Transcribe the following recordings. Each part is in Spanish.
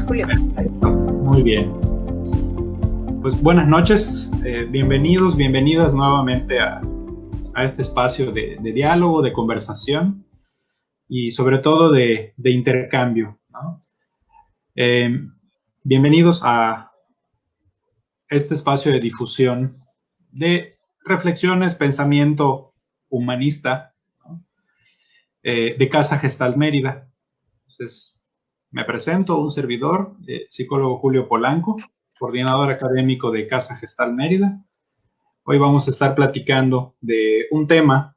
Julio. Muy bien. Pues buenas noches, bienvenidos, bienvenidas nuevamente a este espacio de diálogo, de conversación y sobre todo de intercambio, ¿no? Bienvenidos a este espacio de difusión de reflexiones, pensamiento humanista, ¿no? De Casa Gestalt Mérida. Entonces, me presento, un servidor, psicólogo Julio Polanco, coordinador académico de Casa Gestalt Mérida. Hoy vamos a estar platicando de un tema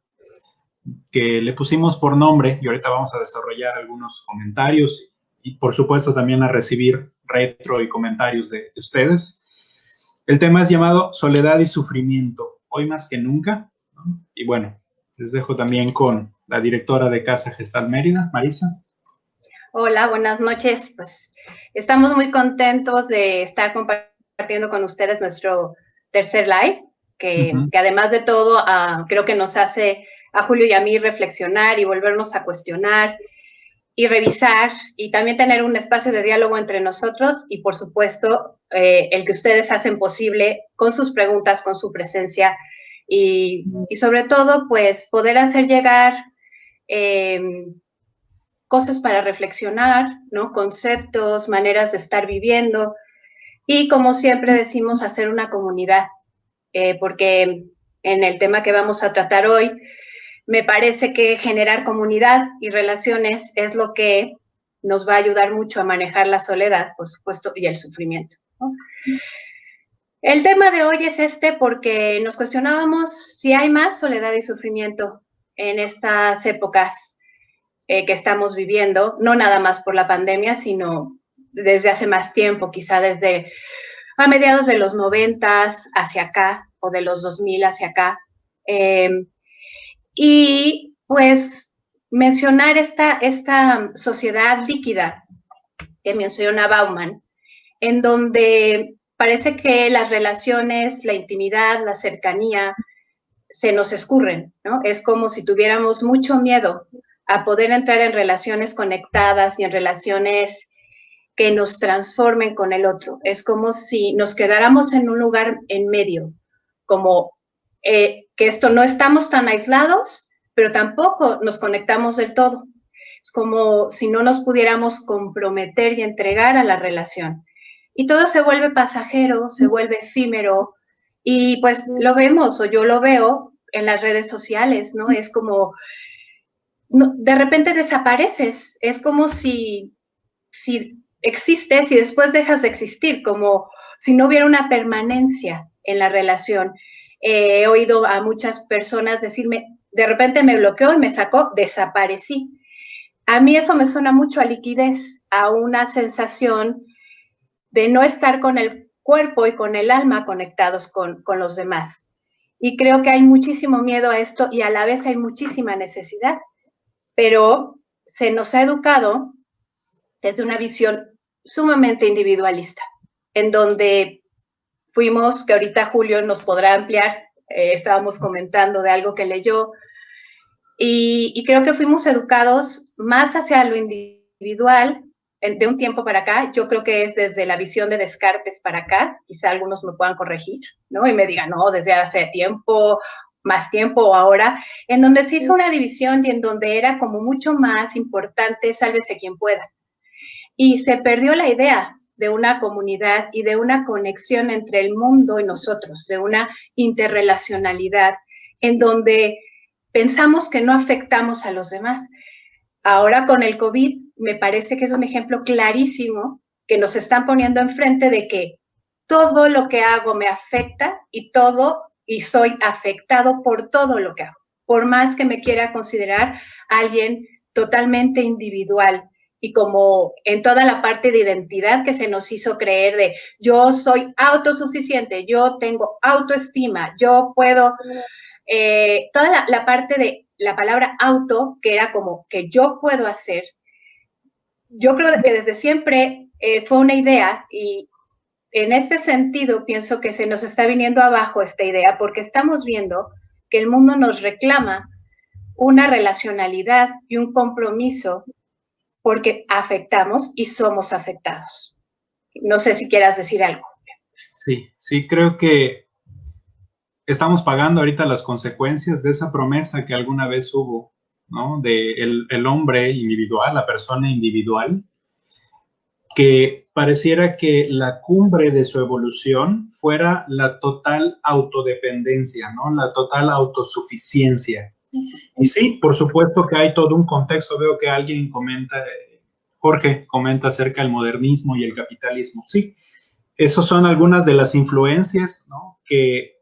que le pusimos por nombre y ahorita vamos a desarrollar algunos comentarios y por supuesto también a recibir retro y comentarios de ustedes. El tema es llamado Soledad y Sufrimiento, hoy más que nunca, ¿no? Y bueno, les dejo también con la directora de Casa Gestalt Mérida, Marisa. Hola, buenas noches. Pues estamos muy contentos de estar compartiendo con ustedes nuestro tercer live, que además de todo creo que nos hace a Julio y a mí reflexionar y volvernos a cuestionar y revisar y también tener un espacio de diálogo entre nosotros y por supuesto el que ustedes hacen posible con sus preguntas, con su presencia y sobre todo pues poder hacer llegar cosas para reflexionar, ¿no? Conceptos, maneras de estar viviendo y como siempre decimos hacer una comunidad, porque en el tema que vamos a tratar hoy me parece que generar comunidad y relaciones es lo que nos va a ayudar mucho a manejar la soledad, por supuesto, y el sufrimiento, ¿no? El tema de hoy es porque nos cuestionábamos si hay más soledad y sufrimiento en estas épocas que estamos viviendo, no nada más por la pandemia, sino desde hace más tiempo, quizá desde a mediados de los 90 hacia acá, o de los 2000 hacia acá. Y pues mencionar esta sociedad líquida que menciona Bauman, en donde parece que las relaciones, la intimidad, la cercanía, se nos escurren, ¿no? Es como si tuviéramos mucho miedo a poder entrar en relaciones conectadas y en relaciones que nos transformen con el otro. Es como si nos quedáramos en un lugar en medio, como que esto no estamos tan aislados, pero tampoco nos conectamos del todo. Es como si no nos pudiéramos comprometer y entregar a la relación. Y todo se vuelve pasajero, se vuelve efímero, y pues lo vemos, o yo lo veo en las redes sociales, ¿no? Es como, no, de repente desapareces, es como si existes y después dejas de existir, como si no hubiera una permanencia en la relación. He oído a muchas personas decirme, de repente me bloqueó y me sacó, desaparecí. A mí eso me suena mucho a liquidez, a una sensación de no estar con el cuerpo y con el alma conectados con los demás. Y creo que hay muchísimo miedo a esto y a la vez hay muchísima necesidad, pero se nos ha educado desde una visión sumamente individualista, en donde fuimos, que ahorita Julio nos podrá ampliar, estábamos comentando de algo que leyó, y creo que fuimos educados más hacia lo individual de un tiempo para acá. Yo creo que es desde la visión de Descartes para acá, quizá algunos me puedan corregir, ¿no? Y me digan, no, desde hace tiempo, más tiempo o ahora, en donde se hizo una división y en donde era como mucho más importante, sálvese quien pueda. Y se perdió la idea de una comunidad y de una conexión entre el mundo y nosotros, de una interrelacionalidad en donde pensamos que no afectamos a los demás. Ahora con el COVID me parece que es un ejemplo clarísimo que nos están poniendo enfrente de que todo lo que hago me afecta y soy afectado por todo lo que hago, por más que me quiera considerar alguien totalmente individual. Y como en toda la parte de identidad que se nos hizo creer de yo soy autosuficiente, yo tengo autoestima, yo puedo, toda la parte de la palabra auto, que era como que yo puedo hacer, yo creo que desde siempre fue una idea y en ese sentido pienso que se nos está viniendo abajo esta idea porque estamos viendo que el mundo nos reclama una relacionalidad y un compromiso porque afectamos y somos afectados. No sé si quieras decir algo. Sí, creo que estamos pagando ahorita las consecuencias de esa promesa que alguna vez hubo, ¿no? De el hombre individual, la persona individual, que pareciera que la cumbre de su evolución fuera la total autodependencia, ¿no? La total autosuficiencia. Y sí, por supuesto que hay todo un contexto. Veo que alguien comenta, Jorge comenta acerca del modernismo y el capitalismo. Sí, esas son algunas de las influencias, ¿no? Que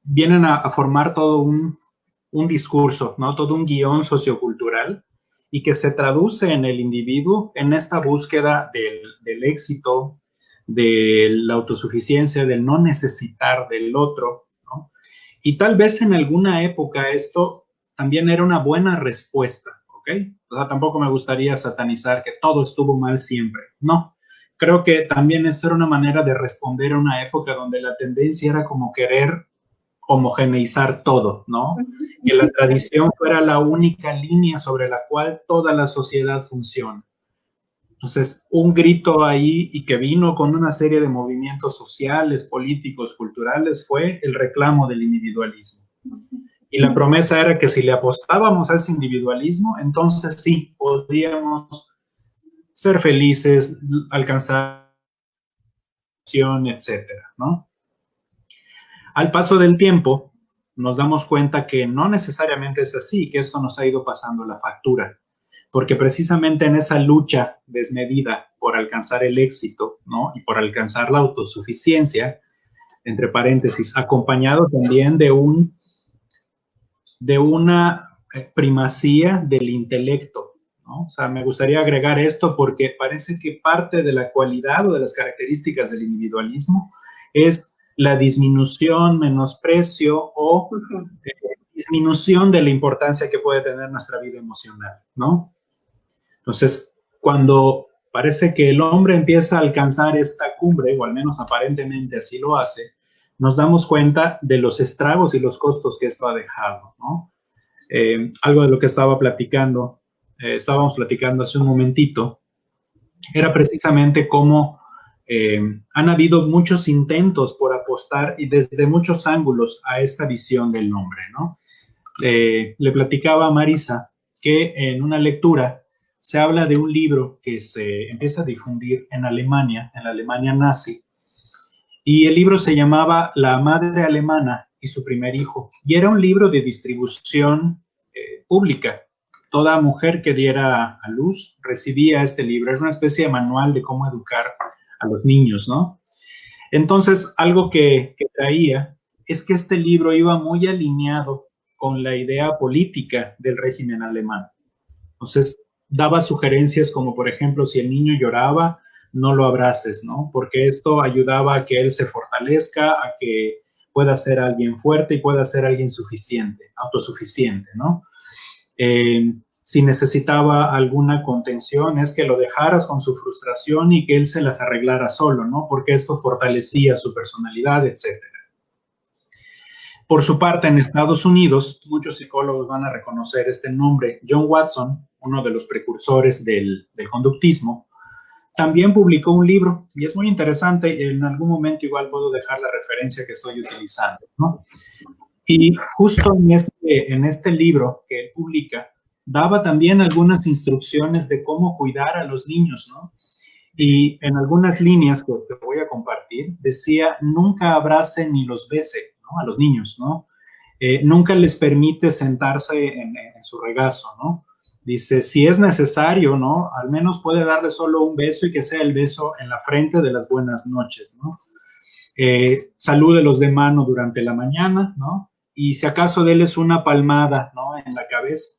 vienen a formar todo un discurso, ¿no? Todo un guión sociocultural y que se traduce en el individuo en esta búsqueda del éxito, de la autosuficiencia, del no necesitar del otro, ¿no? Y tal vez en alguna época esto también era una buena respuesta, ¿ok? O sea, tampoco me gustaría satanizar que todo estuvo mal siempre, no. Creo que también esto era una manera de responder a una época donde la tendencia era como querer homogeneizar todo, ¿no? Que la tradición fuera la única línea sobre la cual toda la sociedad funciona. Entonces, un grito ahí y que vino con una serie de movimientos sociales, políticos, culturales, fue el reclamo del individualismo. Y la promesa era que si le apostábamos a ese individualismo, entonces sí, podríamos ser felices, alcanzar, etcétera, ¿no? Al paso del tiempo, nos damos cuenta que no necesariamente es así, que esto nos ha ido pasando la factura, porque precisamente en esa lucha desmedida por alcanzar el éxito, ¿no? Y por alcanzar la autosuficiencia, entre paréntesis, acompañado también de una primacía del intelecto, ¿no? O sea, me gustaría agregar esto porque parece que parte de la cualidad o de las características del individualismo es la disminución, menosprecio o disminución de la importancia que puede tener nuestra vida emocional, ¿no? Entonces, cuando parece que el hombre empieza a alcanzar esta cumbre, o al menos aparentemente así lo hace, nos damos cuenta de los estragos y los costos que esto ha dejado, ¿no? Algo de lo que estábamos platicando hace un momentito, era precisamente cómo han habido muchos intentos por apostar y desde muchos ángulos a esta visión del hombre, ¿no? Le platicaba a Marisa que en una lectura se habla de un libro que se empieza a difundir en Alemania, en la Alemania nazi, y el libro se llamaba La madre alemana y su primer hijo, y era un libro de distribución pública. Toda mujer que diera a luz recibía este libro, era una especie de manual de cómo educar a los niños, ¿no? Entonces, algo que traía es que este libro iba muy alineado con la idea política del régimen alemán. Entonces, daba sugerencias como, por ejemplo, si el niño lloraba, no lo abraces, ¿no? Porque esto ayudaba a que él se fortalezca, a que pueda ser alguien fuerte y pueda ser alguien suficiente, autosuficiente, ¿no? Si necesitaba alguna contención, es que lo dejaras con su frustración y que él se las arreglara solo, ¿no? Porque esto fortalecía su personalidad, etcétera. Por su parte, en Estados Unidos, muchos psicólogos van a reconocer este nombre. John Watson, uno de los precursores del conductismo, también publicó un libro, y es muy interesante, en algún momento igual puedo dejar la referencia que estoy utilizando, ¿no? Y justo en este libro que él publica, daba también algunas instrucciones de cómo cuidar a los niños, ¿no? Y en algunas líneas que te voy a compartir, decía, nunca abrace ni los bese, ¿no? A los niños, ¿no? Nunca les permite sentarse en su regazo, ¿no? Dice, si es necesario, ¿no? Al menos puede darle solo un beso y que sea el beso en la frente de las buenas noches, ¿no? Salúdelos de mano durante la mañana, ¿no? Y si acaso déles una palmada, ¿no? En la cabeza,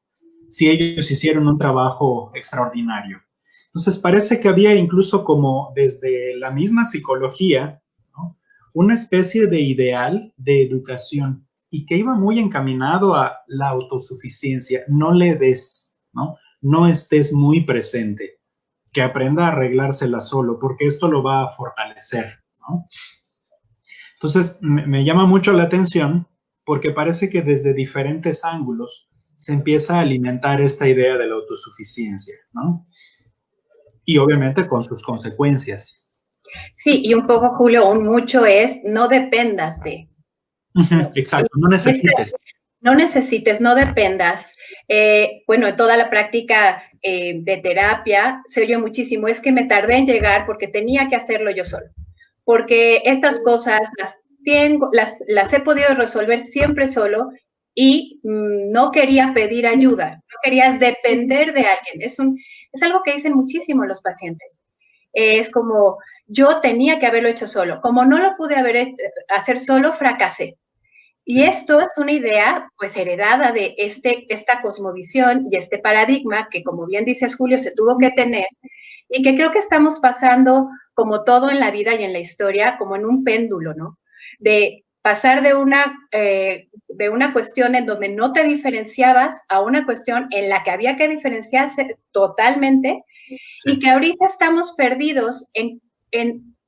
si ellos hicieron un trabajo extraordinario. Entonces parece que había incluso como desde la misma psicología, ¿no? Una especie de ideal de educación y que iba muy encaminado a la autosuficiencia. No le des, ¿no? No estés muy presente, que aprenda a arreglársela solo, porque esto lo va a fortalecer, ¿no? Entonces, me llama mucho la atención porque parece que desde diferentes ángulos se empieza a alimentar esta idea de la autosuficiencia, ¿no? Y obviamente con sus consecuencias. Sí, y un poco, Julio, un mucho es no dependas de. ¿No? Exacto, no necesites. No necesites, no dependas. Bueno, toda la práctica de terapia se oye muchísimo, es que me tardé en llegar porque tenía que hacerlo yo solo, porque estas cosas las he podido resolver siempre solo y no quería pedir ayuda, no quería depender de alguien. Es algo que dicen muchísimo los pacientes. Es como, yo tenía que haberlo hecho solo. Como no lo pude hacer solo, fracasé. Y esto es una idea, pues, heredada de esta cosmovisión y este paradigma que, como bien dices, Julio, se tuvo que tener y que creo que estamos pasando, como todo en la vida y en la historia, como en un péndulo, ¿no? De pasar de una cuestión en donde no te diferenciabas a una cuestión en la que había que diferenciarse totalmente, sí. Y que ahorita estamos perdidos en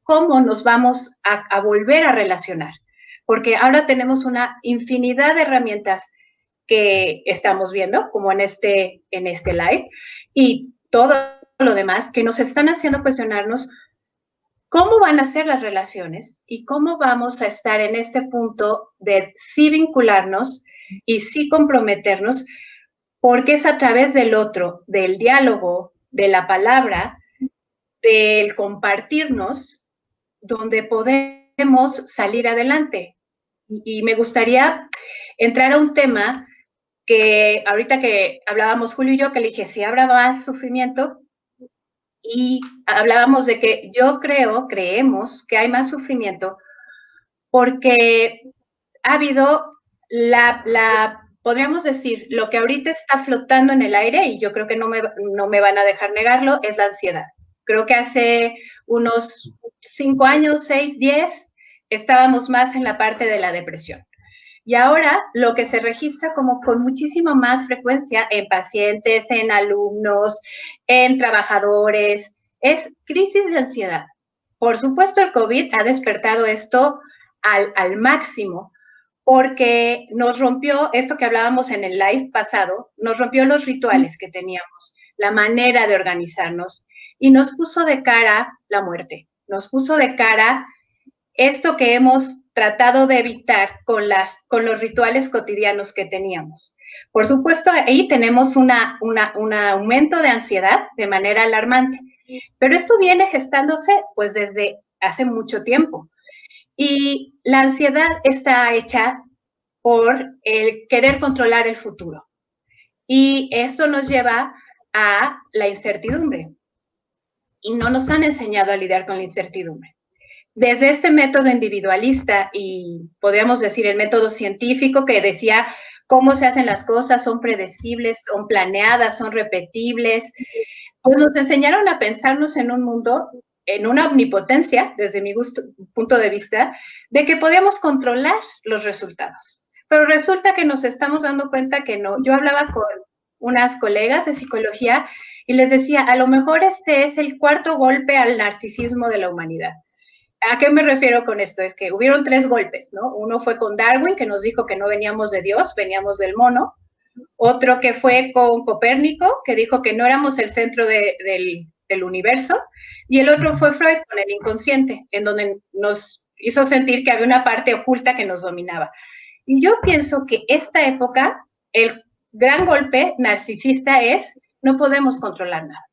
cómo nos vamos a volver a relacionar. Porque ahora tenemos una infinidad de herramientas que estamos viendo, como en este live, y todo lo demás que nos están haciendo cuestionarnos cómo van a ser las relaciones y cómo vamos a estar en este punto de sí vincularnos y sí comprometernos, porque es a través del otro, del diálogo, de la palabra, del compartirnos, donde podemos salir adelante. Y me gustaría entrar a un tema que ahorita que hablábamos Julio y yo, que le dije, si habrá más sufrimiento, y hablábamos de que creemos que hay más sufrimiento porque ha habido podríamos decir, lo que ahorita está flotando en el aire, y yo creo que no me van a dejar negarlo, es la ansiedad. Creo que hace unos 5 años, 6, 10, estábamos más en la parte de la depresión. Y ahora lo que se registra como con muchísima más frecuencia en pacientes, en alumnos, en trabajadores, es crisis de ansiedad. Por supuesto, el COVID ha despertado esto al máximo, porque nos rompió esto que hablábamos en el live pasado, nos rompió los rituales que teníamos, la manera de organizarnos, y nos puso de cara la muerte, nos puso de cara esto que hemos tratado de evitar con los rituales cotidianos que teníamos. Por supuesto, ahí tenemos un aumento de ansiedad de manera alarmante, pero esto viene gestándose pues desde hace mucho tiempo. Y la ansiedad está hecha por el querer controlar el futuro. Y eso nos lleva a la incertidumbre. Y no nos han enseñado a lidiar con la incertidumbre. Desde este método individualista y podríamos decir el método científico que decía cómo se hacen las cosas, son predecibles, son planeadas, son repetibles, pues nos enseñaron a pensarnos en un mundo, en una omnipotencia, desde mi punto de vista, de que podíamos controlar los resultados. Pero resulta que nos estamos dando cuenta que no. Yo hablaba con unas colegas de psicología y les decía, a lo mejor este es el cuarto golpe al narcisismo de la humanidad. ¿A qué me refiero con esto? Es que hubieron 3 golpes, ¿no? Uno fue con Darwin, que nos dijo que no veníamos de Dios, veníamos del mono. Otro que fue con Copérnico, que dijo que no éramos el centro del universo. Y el otro fue Freud con el inconsciente, en donde nos hizo sentir que había una parte oculta que nos dominaba. Y yo pienso que esta época, el gran golpe narcisista es, no podemos controlar nada.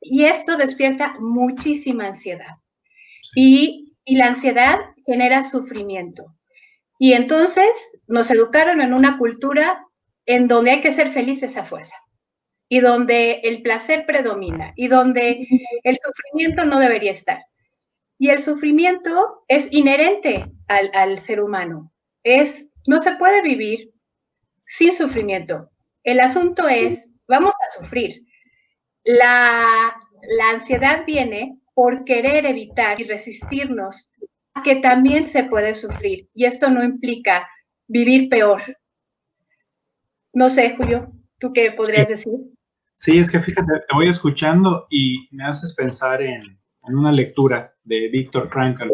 Y esto despierta muchísima ansiedad. Y la ansiedad genera sufrimiento. Y entonces nos educaron en una cultura en donde hay que ser felices a fuerza, y donde el placer predomina, y donde el sufrimiento no debería estar. Y el sufrimiento es inherente al ser humano. No se puede vivir sin sufrimiento. El asunto es, vamos a sufrir. La ansiedad viene por querer evitar y resistirnos a que también se puede sufrir. Y esto no implica vivir peor. No sé, Julio, ¿tú qué podrías decir? Sí, es que fíjate, te voy escuchando y me haces pensar en una lectura de Viktor Frankl.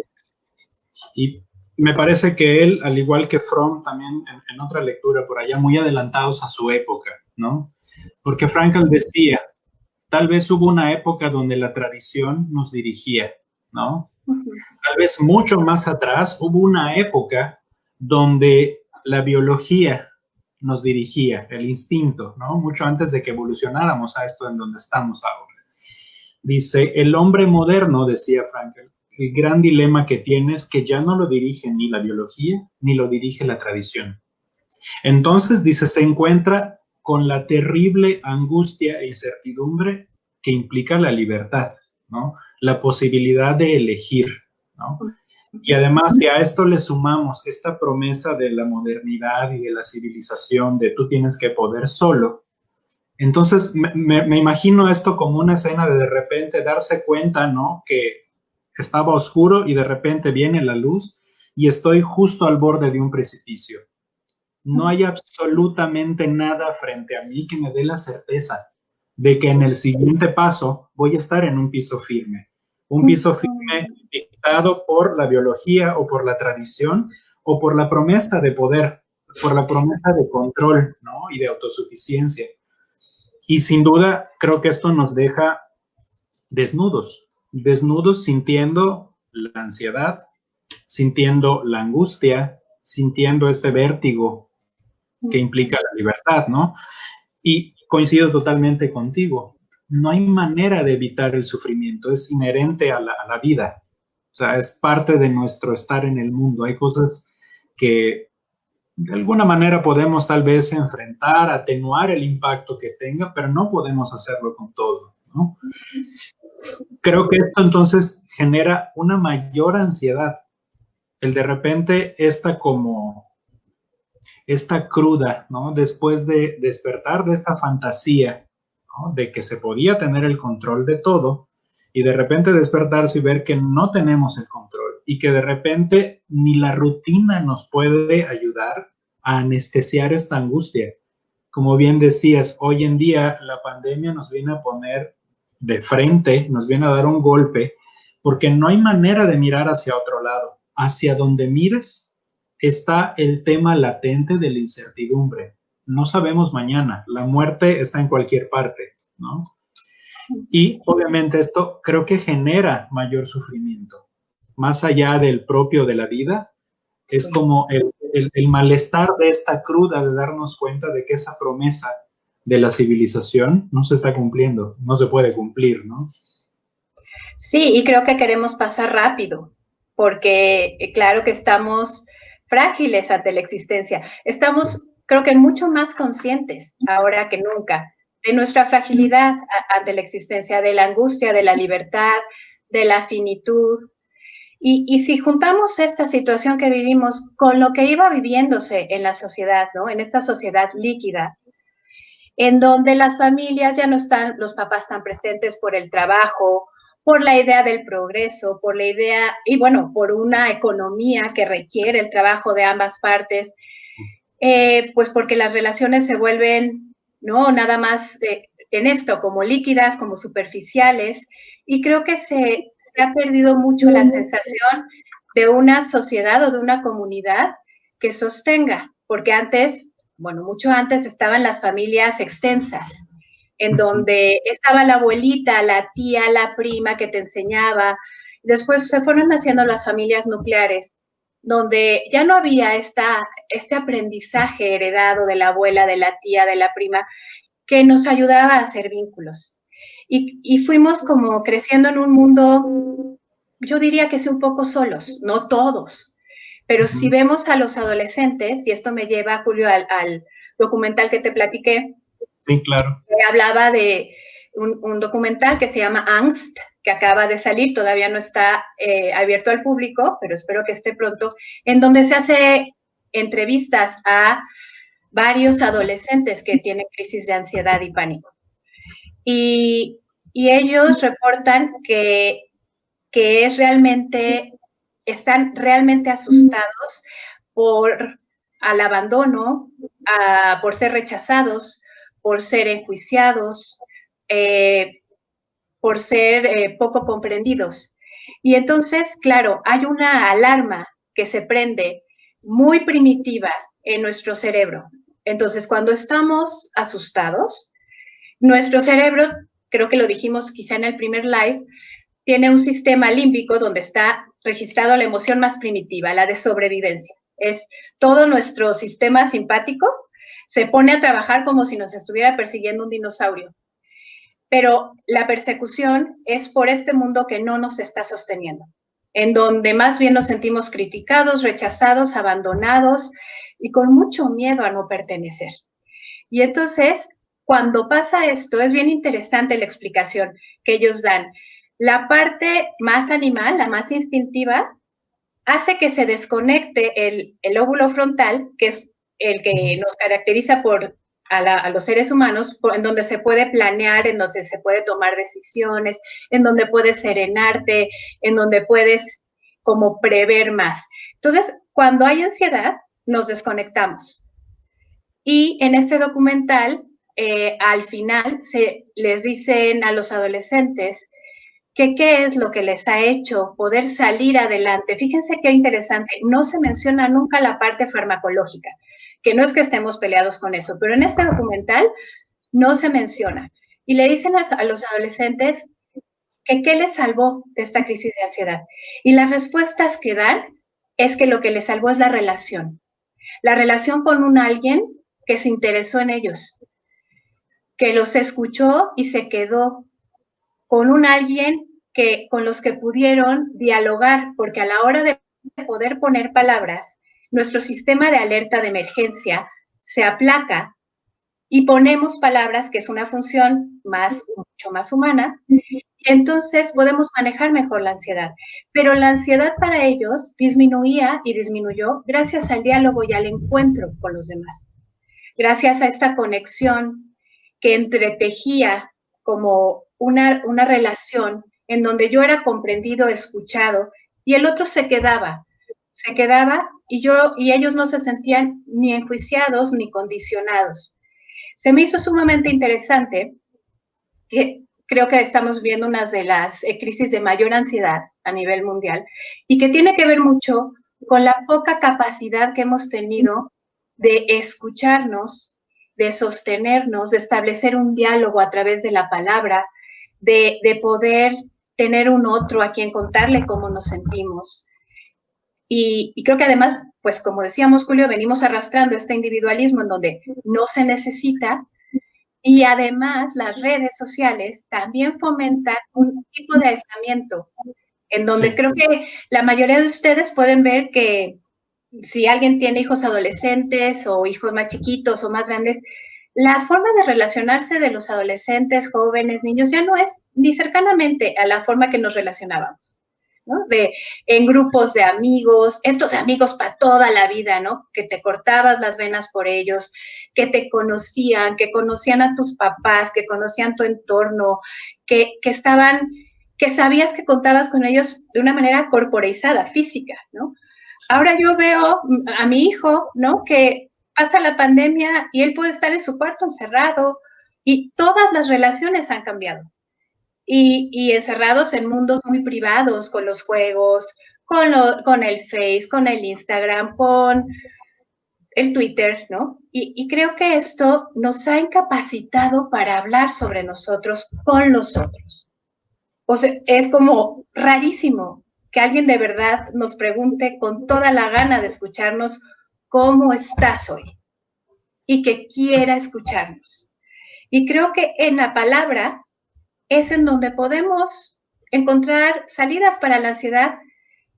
Y me parece que él, al igual que Fromm, también en otra lectura por allá, muy adelantados a su época, ¿no? Porque Frankl decía, tal vez hubo una época donde la tradición nos dirigía ¿no? Tal vez mucho más atrás hubo una época donde la biología nos dirigía, el instinto, ¿no? Mucho antes de que evolucionáramos a esto en donde estamos ahora. Dice, el hombre moderno, decía Frankl, el gran dilema que tiene es que ya no lo dirige ni la biología ni lo dirige la tradición. Entonces, dice, se encuentra con la terrible angustia e incertidumbre que implica la libertad, ¿no? La posibilidad de elegir, ¿no? Y además, si a esto le sumamos esta promesa de la modernidad y de la civilización, de tú tienes que poder solo, entonces me imagino esto como una escena de repente darse cuenta, ¿no? Que estaba oscuro y de repente viene la luz y estoy justo al borde de un precipicio. No hay absolutamente nada frente a mí que me dé la certeza de que en el siguiente paso voy a estar en un piso firme. Un piso firme dictado por la biología o por la tradición o por la promesa de poder, por la promesa de control, ¿no? Y de autosuficiencia. Y sin duda, creo que esto nos deja desnudos, desnudos sintiendo la ansiedad, sintiendo la angustia, sintiendo este vértigo que implica la libertad, ¿no? Y coincido totalmente contigo. No hay manera de evitar el sufrimiento, es inherente a la vida. O sea, es parte de nuestro estar en el mundo. Hay cosas que de alguna manera podemos tal vez enfrentar, atenuar el impacto que tenga, pero no podemos hacerlo con todo, ¿no? Creo que esto entonces genera una mayor ansiedad. El de repente esta cruda, ¿no? Después de despertar de esta fantasía, ¿no? De que se podía tener el control de todo y de repente despertarse y ver que no tenemos el control y que de repente ni la rutina nos puede ayudar a anestesiar esta angustia. Como bien decías, hoy en día la pandemia nos viene a poner de frente, nos viene a dar un golpe, porque no hay manera de mirar hacia otro lado. Hacia donde mires está el tema latente de la incertidumbre. No sabemos mañana, la muerte está en cualquier parte, ¿no? Y obviamente esto creo que genera mayor sufrimiento. Más allá del propio de la vida, es como el malestar de esta cruda, de darnos cuenta de que esa promesa de la civilización no se está cumpliendo, no se puede cumplir, ¿no? Sí, y creo que queremos pasar rápido, porque claro que estamos frágiles ante la existencia. Estamos, creo que mucho más conscientes ahora que nunca de nuestra fragilidad ante la existencia, de la angustia, de la libertad, de la finitud. Y si juntamos esta situación que vivimos con lo que iba viviéndose en la sociedad, ¿no? En esta sociedad líquida, en donde las familias ya no están los papás tan presentes por el trabajo, por la idea del progreso, por la idea, y bueno, por una economía que requiere el trabajo de ambas partes, pues porque las relaciones se vuelven, ¿no? Nada más en esto, como líquidas, como superficiales, y creo que se ha perdido mucho la sensación de una sociedad o de una comunidad que sostenga, porque antes, bueno, mucho antes estaban las familias extensas, en donde estaba la abuelita, la tía, la prima que te enseñaba. Después se fueron haciendo las familias nucleares, donde ya no había este aprendizaje heredado de la abuela, de la tía, de la prima, que nos ayudaba a hacer vínculos. Y fuimos como creciendo en un mundo, yo diría que sí, un poco solos, no todos, pero si vemos a los adolescentes, y esto me lleva, Julio, al documental que te platiqué. Sí, claro. Hablaba de un documental que se llama Angst, que acaba de salir, todavía no está abierto al público, pero espero que esté pronto, en donde se hace entrevistas a varios adolescentes que tienen crisis de ansiedad y pánico. Y ellos reportan que es realmente, están realmente asustados por al abandono, por ser rechazados, por ser enjuiciados, por ser poco comprendidos. Y entonces, claro, hay una alarma que se prende muy primitiva en nuestro cerebro. Entonces, cuando estamos asustados, nuestro cerebro, creo que lo dijimos quizá en el primer live, tiene un sistema límbico donde está registrado la emoción más primitiva, la de sobrevivencia. Es todo nuestro sistema simpático se pone a trabajar como si nos estuviera persiguiendo un dinosaurio. Pero la persecución es por este mundo que no nos está sosteniendo, en donde más bien nos sentimos criticados, rechazados, abandonados y con mucho miedo a no pertenecer. Y entonces, cuando pasa esto, es bien interesante la explicación que ellos dan. La parte más animal, la más instintiva, hace que se desconecte el lóbulo frontal, que es el que nos caracteriza a los seres humanos, en donde se puede planear, en donde se puede tomar decisiones, en donde puedes serenarte, en donde puedes como prever más. Entonces, cuando hay ansiedad, nos desconectamos. Y en este documental, al final, les dicen a los adolescentes que qué es lo que les ha hecho poder salir adelante. Fíjense qué interesante, no se menciona nunca la parte farmacológica, que no es que estemos peleados con eso, pero en este documental no se menciona. Y le dicen a los adolescentes que qué les salvó de esta crisis de ansiedad. Y las respuestas que dan es que lo que les salvó es la relación con un alguien que se interesó en ellos, que los escuchó y se quedó, con un alguien con los que pudieron dialogar, porque a la hora de poder poner palabras, nuestro sistema de alerta de emergencia se aplaca y ponemos palabras, que es una función mucho más humana, y entonces podemos manejar mejor la ansiedad. Pero la ansiedad para ellos disminuía y disminuyó gracias al diálogo y al encuentro con los demás. Gracias a esta conexión que entretejía como una relación en donde yo era comprendido, escuchado, y el otro se quedaba y ellos no se sentían ni enjuiciados ni condicionados. Se me hizo sumamente interesante, que creo que estamos viendo una de las crisis de mayor ansiedad a nivel mundial, y que tiene que ver mucho con la poca capacidad que hemos tenido de escucharnos, de sostenernos, de establecer un diálogo a través de la palabra, de poder tener un otro a quien contarle cómo nos sentimos. Y creo que además, pues como decíamos, Julio, venimos arrastrando este individualismo en donde no se necesita, y además las redes sociales también fomentan un tipo de aislamiento, en donde creo que la mayoría de ustedes pueden ver que si alguien tiene hijos adolescentes o hijos más chiquitos o más grandes, las formas de relacionarse de los adolescentes, jóvenes, niños, ya no es ni cercanamente a la forma que nos relacionábamos, ¿no? En grupos de amigos, estos amigos para toda la vida, ¿no? Que te cortabas las venas por ellos, que te conocían, que conocían a tus papás, que conocían tu entorno, que sabías que contabas con ellos de una manera corporeizada, física, ¿no? Ahora yo veo a mi hijo, ¿no? Que pasa la pandemia y él puede estar en su cuarto encerrado, y todas las relaciones han cambiado. Y encerrados en mundos muy privados, con los juegos, con el Face, con el Instagram, con el Twitter, ¿no? Y creo que esto nos ha incapacitado para hablar sobre nosotros con los otros. O sea, es como rarísimo que alguien de verdad nos pregunte con toda la gana de escucharnos cómo estás hoy, y que quiera escucharnos. Y creo que en la palabra es en donde podemos encontrar salidas para la ansiedad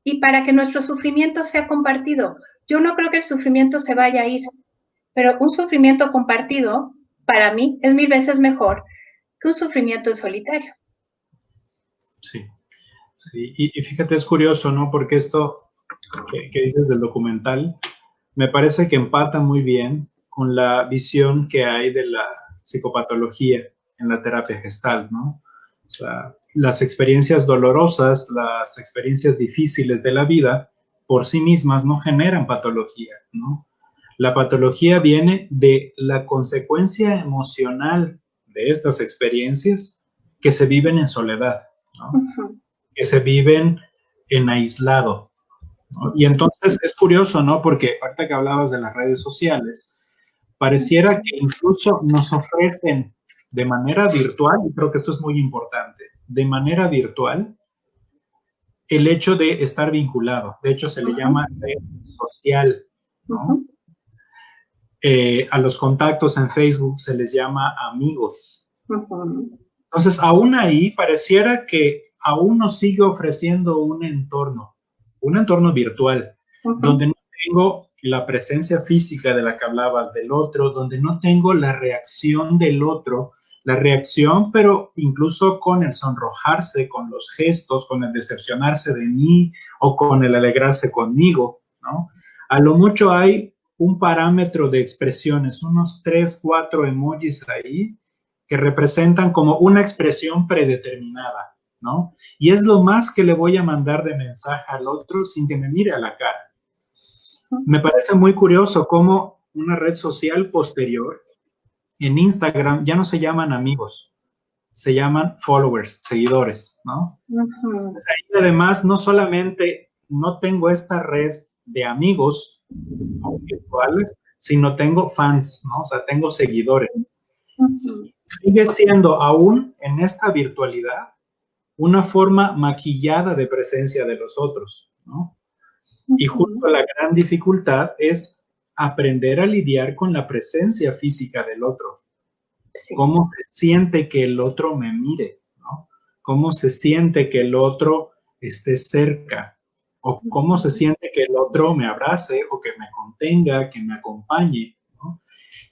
y para que nuestro sufrimiento sea compartido. Yo no creo que el sufrimiento se vaya a ir, pero un sufrimiento compartido, para mí, es 1000 veces mejor que un sufrimiento en solitario. Sí, sí. Y fíjate, es curioso, ¿no? Porque esto que dices del documental me parece que empata muy bien con la visión que hay de la psicopatología en la terapia gestal, ¿no? O sea, las experiencias dolorosas, las experiencias difíciles de la vida, por sí mismas no generan patología, ¿no? La patología viene de la consecuencia emocional de estas experiencias que se viven en soledad, ¿no? Que se viven en aislado, ¿no? Y entonces es curioso, ¿no? Porque ahorita que hablabas de las redes sociales, pareciera que incluso nos ofrecen de manera virtual, y creo que esto es muy importante, de manera virtual, el hecho de estar vinculado. De hecho, se le llama red social, ¿no? A los contactos en Facebook se les llama amigos. Entonces, aún ahí pareciera que aún nos sigue ofreciendo un entorno virtual, donde no tengo la presencia física de la que hablabas del otro, donde no tengo la reacción del otro, la reacción, pero incluso con el sonrojarse, con los gestos, con el decepcionarse de mí o con el alegrarse conmigo, ¿no? A lo mucho hay un parámetro de expresiones, unos 3, 4 emojis ahí que representan como una expresión predeterminada, ¿no? Y es lo más que le voy a mandar de mensaje al otro sin que me mire a la cara. Me parece muy curioso cómo una red social posterior, en Instagram, ya no se llaman amigos, se llaman followers, seguidores, ¿no? Pues ahí, además, no solamente no tengo esta red de amigos virtuales, sino tengo fans, ¿no? O sea, tengo seguidores. Sigue siendo aún en esta virtualidad una forma maquillada de presencia de los otros, ¿no? Y justo la gran dificultad es aprender a lidiar con la presencia física del otro. Sí. Cómo se siente que el otro me mire, ¿no? Cómo se siente que el otro esté cerca, o cómo se siente que el otro me abrace, o que me contenga, que me acompañe, ¿no?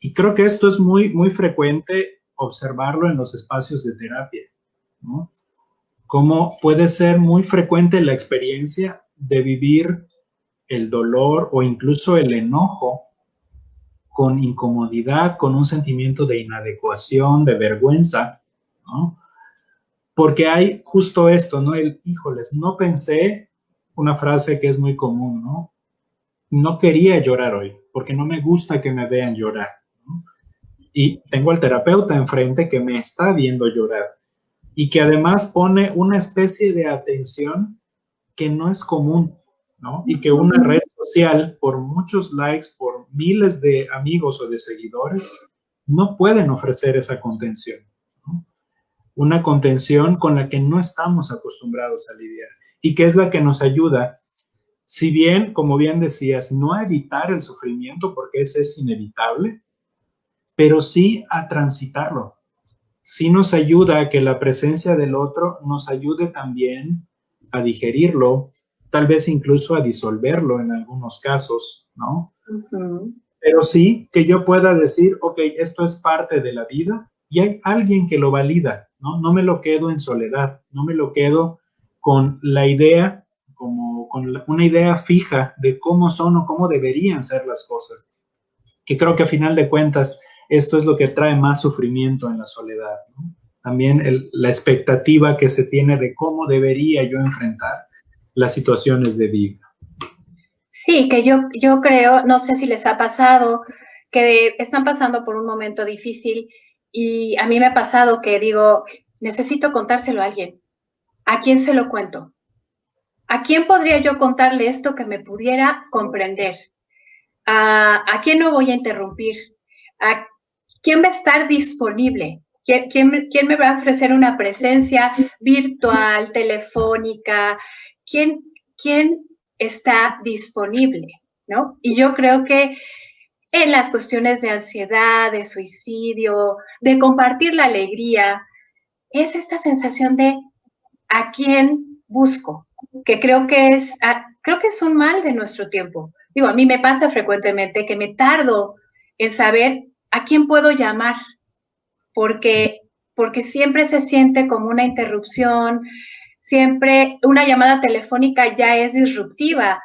Y creo que esto es muy, muy frecuente observarlo en los espacios de terapia, ¿no? Cómo puede ser muy frecuente la experiencia de vivir el dolor o incluso el enojo con incomodidad, con un sentimiento de inadecuación, de vergüenza, ¿no? Porque hay justo esto, ¿no? Híjoles, no pensé, una frase que es muy común, ¿no? No quería llorar hoy, porque no me gusta que me vean llorar, ¿no? Y tengo al terapeuta enfrente que me está viendo llorar y que además pone una especie de atención que no es común, ¿no? Y que una red social, por muchos likes, por miles de amigos o de seguidores, no pueden ofrecer esa contención, ¿no? Una contención con la que no estamos acostumbrados a lidiar y que es la que nos ayuda, si bien, como bien decías, no a evitar el sufrimiento porque ese es inevitable, pero sí a transitarlo. Sí nos ayuda a que la presencia del otro nos ayude también a digerirlo, tal vez incluso a disolverlo en algunos casos, ¿no? Pero sí que yo pueda decir, ok, esto es parte de la vida y hay alguien que lo valida, ¿no? No me lo quedo en soledad, no me lo quedo con la idea, como con una idea fija de cómo son o cómo deberían ser las cosas. Que creo que a final de cuentas esto es lo que trae más sufrimiento en la soledad, ¿no? También la expectativa que se tiene de cómo debería yo enfrentar las situaciones de vida. Sí, que yo creo, no sé si les ha pasado, que están pasando por un momento difícil y a mí me ha pasado que digo, necesito contárselo a alguien. ¿A quién se lo cuento? ¿A quién podría yo contarle esto que me pudiera comprender? ¿A quién no voy a interrumpir? ¿A quién va a estar disponible? ¿Quién me va a ofrecer una presencia virtual, telefónica? ¿Quién está disponible? ¿No? Y yo creo que en las cuestiones de ansiedad, de suicidio, de compartir la alegría, es esta sensación de a quién busco, que creo que es un mal de nuestro tiempo. Digo, a mí me pasa frecuentemente que me tardo en saber a quién puedo llamar, porque siempre se siente como una interrupción, siempre una llamada telefónica ya es disruptiva,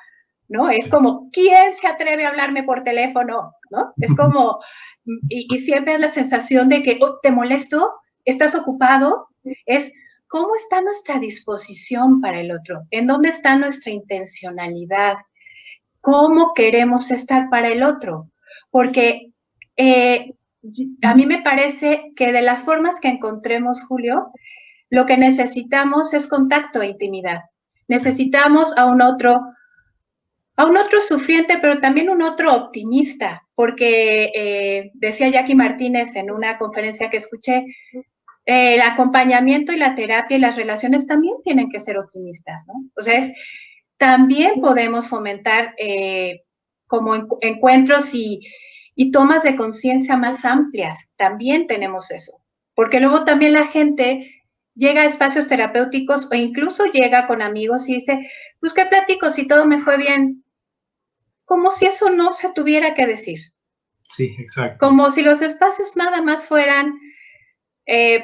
¿no? Es como, ¿quién se atreve a hablarme por teléfono? ¿No? Es como, y siempre es la sensación de que, oh, ¿te molesto? ¿Estás ocupado? Es, ¿cómo está nuestra disposición para el otro? ¿En dónde está nuestra intencionalidad? ¿Cómo queremos estar para el otro? Porque a mí me parece que de las formas que encontremos, Julio, lo que necesitamos es contacto e intimidad. Necesitamos a un otro sufriente, pero también un otro optimista, porque decía Jackie Martínez en una conferencia que escuché, El acompañamiento y la terapia y las relaciones también tienen que ser optimistas, ¿no? O sea, también podemos fomentar como encuentros y tomas de conciencia más amplias. También tenemos eso. Porque luego también la gente llega a espacios terapéuticos o incluso llega con amigos y dice, pues qué platico si todo me fue bien. Como si eso no se tuviera que decir. Sí, exacto. Como si los espacios nada más fueran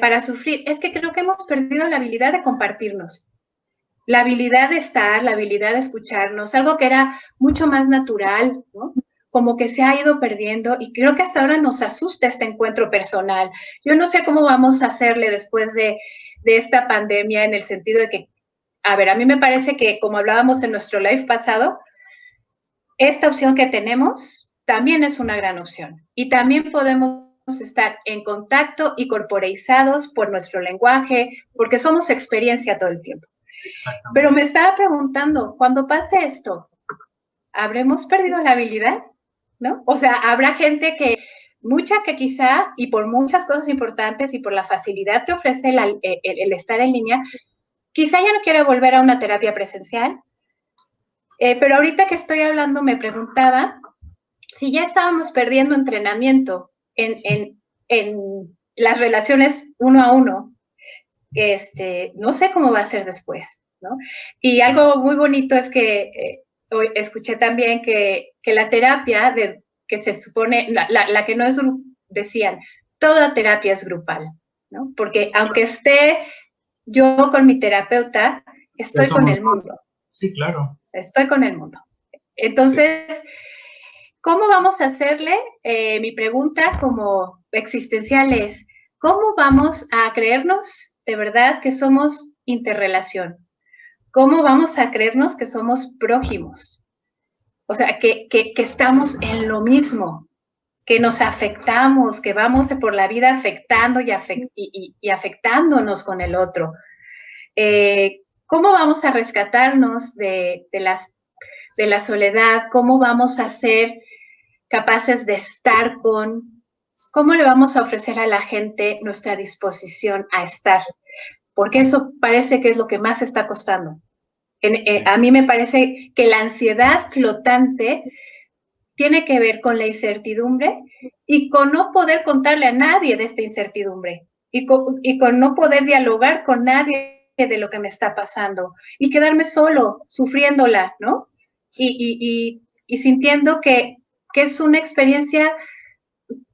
para sufrir. Es que creo que hemos perdido la habilidad de compartirnos. La habilidad de estar, la habilidad de escucharnos, algo que era mucho más natural, ¿no? Como que se ha ido perdiendo y creo que hasta ahora nos asusta este encuentro personal. Yo no sé cómo vamos a hacerle después de esta pandemia en el sentido de que, a ver, a mí me parece que como hablábamos en nuestro live pasado, esta opción que tenemos también es una gran opción y también podemos estar en contacto y corporeizados por nuestro lenguaje, porque somos experiencia todo el tiempo. Pero me estaba preguntando, cuando pase esto, ¿habremos perdido la habilidad? ¿No? O sea, habrá gente mucha que quizá, y por muchas cosas importantes y por la facilidad que ofrece el estar en línea, quizá ya no quiere volver a una terapia presencial. Pero ahorita que estoy hablando me preguntaba si ya estábamos perdiendo entrenamiento en las relaciones uno a uno. No sé cómo va a ser después, ¿no? Y algo muy bonito es que hoy escuché también que la terapia, que se supone, la que no es, decían, toda terapia es grupal, ¿no? Porque aunque esté yo con mi terapeuta, estoy con el mundo. Sí, claro. Estoy con el mundo. Entonces, sí. ¿Cómo vamos a hacerle? Mi pregunta como existencial es, ¿cómo vamos a creernos de verdad que somos interrelación? ¿Cómo vamos a creernos que somos prójimos? O sea, que estamos en lo mismo, que nos afectamos, que vamos por la vida afectando y afectándonos con el otro. ¿Cómo vamos a rescatarnos de la soledad? ¿Cómo vamos a ser capaces de estar cómo le vamos a ofrecer a la gente nuestra disposición a estar? Porque eso parece que es lo que más está costando. A mí me parece que la ansiedad flotante tiene que ver con la incertidumbre y con no poder contarle a nadie de esta incertidumbre y con no poder dialogar con nadie de lo que me está pasando y quedarme solo, sufriéndola, ¿no? Y sintiendo que es una experiencia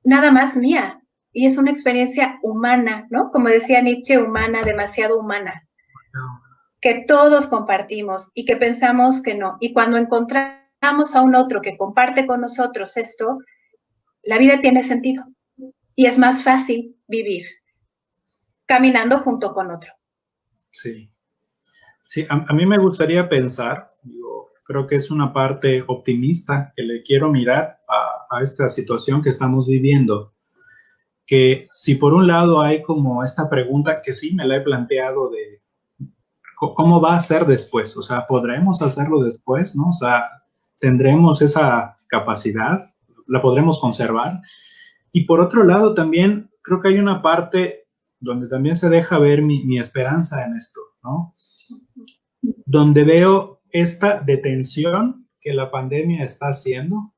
nada más mía y es una experiencia humana, ¿no? Como decía Nietzsche, humana, demasiado humana, que todos compartimos y que pensamos que no. Y cuando encontramos a un otro que comparte con nosotros esto, la vida tiene sentido y es más fácil vivir caminando junto con otro. Sí. Sí, a mí me gustaría pensar, creo que es una parte optimista que le quiero mirar a esta situación que estamos viviendo, que si por un lado hay como esta pregunta que sí me la he planteado de cómo va a ser después, o sea, ¿podremos hacerlo después, no? O sea, ¿tendremos esa capacidad? ¿La podremos conservar? Y por otro lado también creo que hay una parte donde también se deja ver mi esperanza en esto, ¿no? Donde veo esta detención que la pandemia está haciendo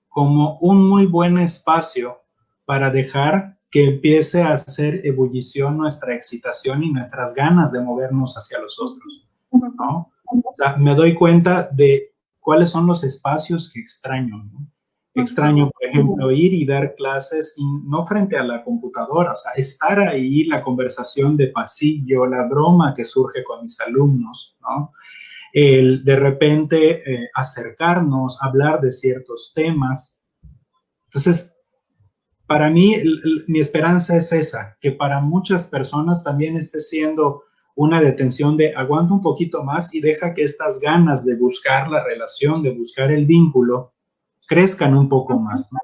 como un muy buen espacio para dejar que empiece a hacer ebullición nuestra excitación y nuestras ganas de movernos hacia los otros, ¿no? O sea, me doy cuenta de cuáles son los espacios que extraño, ¿no? Extraño, por ejemplo, ir y dar clases y no frente a la computadora, o sea, estar ahí, la conversación de pasillo, la broma que surge con mis alumnos, ¿no? El de repente acercarnos, hablar de ciertos temas. Entonces, para mí, mi esperanza es esa, que para muchas personas también esté siendo una detención de aguanta un poquito más y deja que estas ganas de buscar la relación, de buscar el vínculo, crezcan un poco más, ¿no?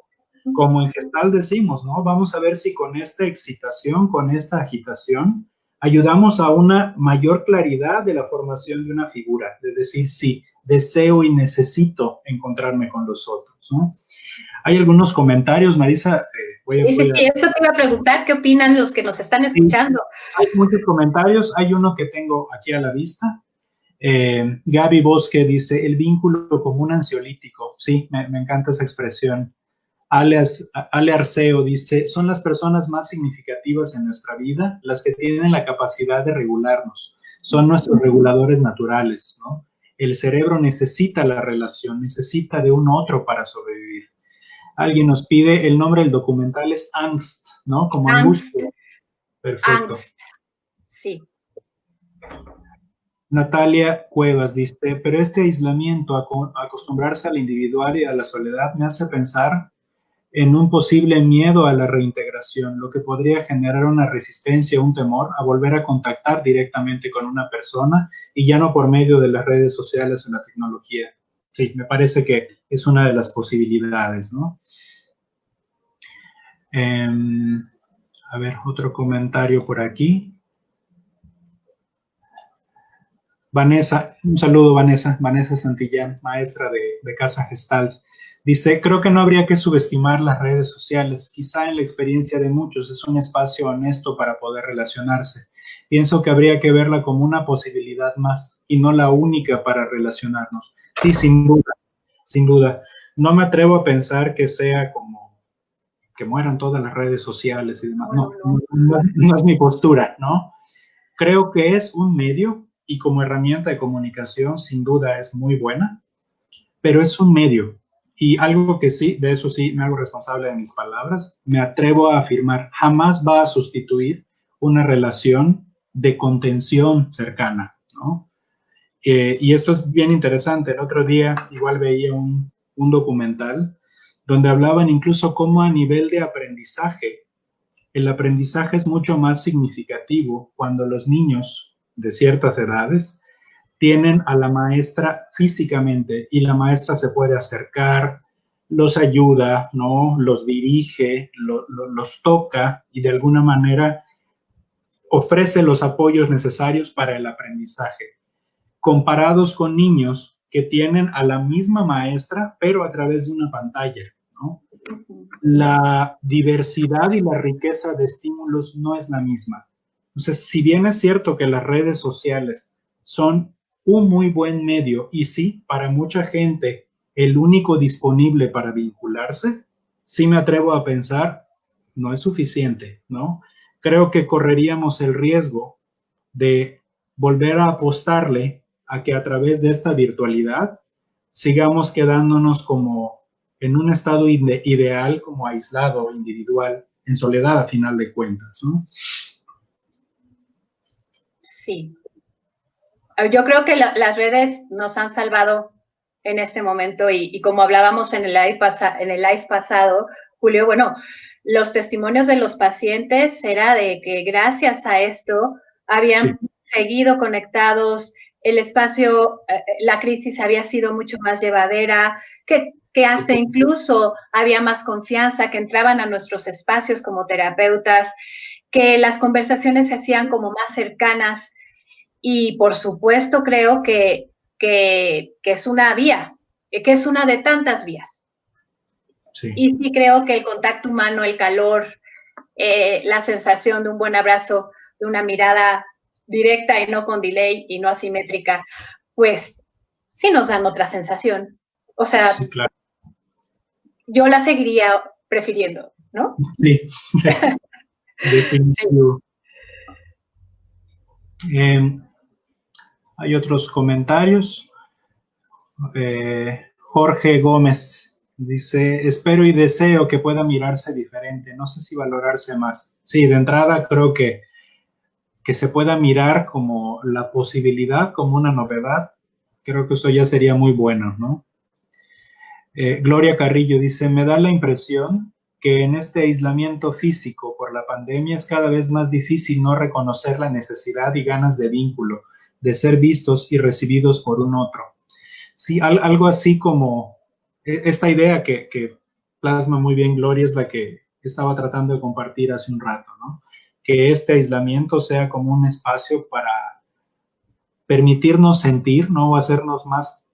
Como en Gestalt decimos, ¿no? Vamos a ver si con esta excitación, con esta agitación, ayudamos a una mayor claridad de la formación de una figura, es decir, sí, deseo y necesito encontrarme con los otros, ¿no? Hay algunos comentarios, Marisa, Sí, eso te iba a preguntar, ¿qué opinan los que nos están escuchando? Hay muchos comentarios, hay uno que tengo aquí a la vista. Gaby Bosque dice, el vínculo como un ansiolítico. Sí, me encanta esa expresión. Ale Arceo dice, son las personas más significativas en nuestra vida las que tienen la capacidad de regularnos. Son nuestros reguladores naturales, ¿no? El cerebro necesita la relación, necesita de un otro para sobrevivir. Alguien nos pide, el nombre del documental es Angst, ¿no? Como angustia. Perfecto. Angst. Sí. Natalia Cuevas dice, pero este aislamiento, acostumbrarse al individual y a la soledad, me hace pensar en un posible miedo a la reintegración, lo que podría generar una resistencia, un temor a volver a contactar directamente con una persona y ya no por medio de las redes sociales o la tecnología. Sí, me parece que es una de las posibilidades, ¿no? A ver, otro comentario por aquí. Vanessa, un saludo Vanessa Santillán, maestra de Casa Gestalt. Dice, creo que no habría que subestimar las redes sociales. Quizá en la experiencia de muchos es un espacio honesto para poder relacionarse. Pienso que habría que verla como una posibilidad más y no la única para relacionarnos. Sí, sin duda, sin duda. No me atrevo a pensar que sea como que mueran todas las redes sociales y demás. No es mi postura, ¿no? Creo que es un medio y como herramienta de comunicación sin duda es muy buena, pero es un medio. Y algo que sí, de eso sí me hago responsable de mis palabras, me atrevo a afirmar, jamás va a sustituir una relación de contención cercana, ¿no? Y esto es bien interesante. El otro día igual veía un documental donde hablaban incluso cómo a nivel de aprendizaje, el aprendizaje es mucho más significativo cuando los niños de ciertas edades tienen a la maestra físicamente y la maestra se puede acercar, los ayuda, ¿no? Los dirige, los toca y de alguna manera ofrece los apoyos necesarios para el aprendizaje, comparados con niños que tienen a la misma maestra, pero a través de una pantalla, ¿no? La diversidad y la riqueza de estímulos no es la misma. Entonces, si bien es cierto que las redes sociales son un muy buen medio y sí, para mucha gente, el único disponible para vincularse, sí me atrevo a pensar, no es suficiente, ¿no? Creo que correríamos el riesgo de volver a apostarle a que a través de esta virtualidad sigamos quedándonos como en un estado ideal, como aislado, individual, en soledad a final de cuentas, ¿no? Sí. Yo creo que las redes nos han salvado en este momento y como hablábamos en el live pasado, Julio, bueno, los testimonios de los pacientes era de que gracias a esto habían seguido conectados, el espacio, la crisis había sido mucho más llevadera, que hasta incluso había más confianza, que entraban a nuestros espacios como terapeutas, que las conversaciones se hacían como más cercanas y por supuesto creo que es una vía, que es una de tantas vías. Sí. Y sí creo que el contacto humano, el calor, la sensación de un buen abrazo, de una mirada directa y no con delay y no asimétrica, pues sí nos dan otra sensación. O sea, sí, claro. Yo la seguiría prefiriendo, ¿no? Sí, definitivo. Sí. Hay otros comentarios. Jorge Gómez dice, espero y deseo que pueda mirarse diferente. No sé si valorarse más. Sí, de entrada creo que se pueda mirar como la posibilidad, como una novedad. Creo que eso ya sería muy bueno, ¿no? Gloria Carrillo dice, me da la impresión que en este aislamiento físico por la pandemia es cada vez más difícil no reconocer la necesidad y ganas de vínculo, de ser vistos y recibidos por un otro. Sí, algo así como esta idea que plasma muy bien Gloria es la que estaba tratando de compartir hace un rato, ¿no? Que este aislamiento sea como un espacio para permitirnos sentir, ¿no? Hacernos más,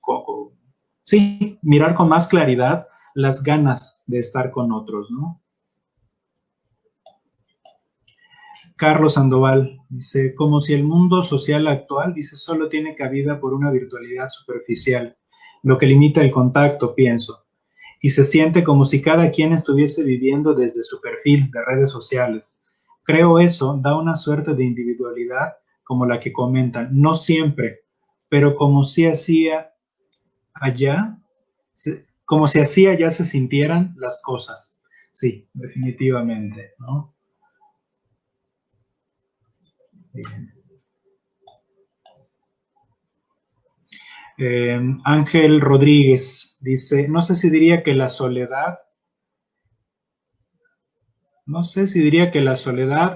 sí, mirar con más claridad las ganas de estar con otros, ¿no? Carlos Sandoval dice, como si el mundo social actual, dice, solo tiene cabida por una virtualidad superficial, lo que limita el contacto, pienso, y se siente como si cada quien estuviese viviendo desde su perfil de redes sociales. Creo eso da una suerte de individualidad como la que comentan, no siempre, pero como si hacía allá, como si así allá se sintieran las cosas. Sí, definitivamente, ¿no? Bien. Ángel Rodríguez dice, no sé si diría que la soledad,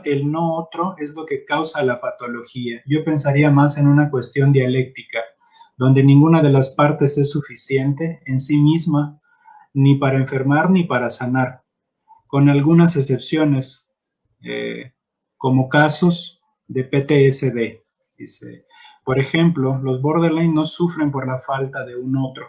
el no otro, es lo que causa la patología. Yo pensaría más en una cuestión dialéctica, donde ninguna de las partes es suficiente en sí misma, ni para enfermar ni para sanar, con algunas excepciones, como casos de PTSD. Dice, por ejemplo, los borderline no sufren por la falta de un otro,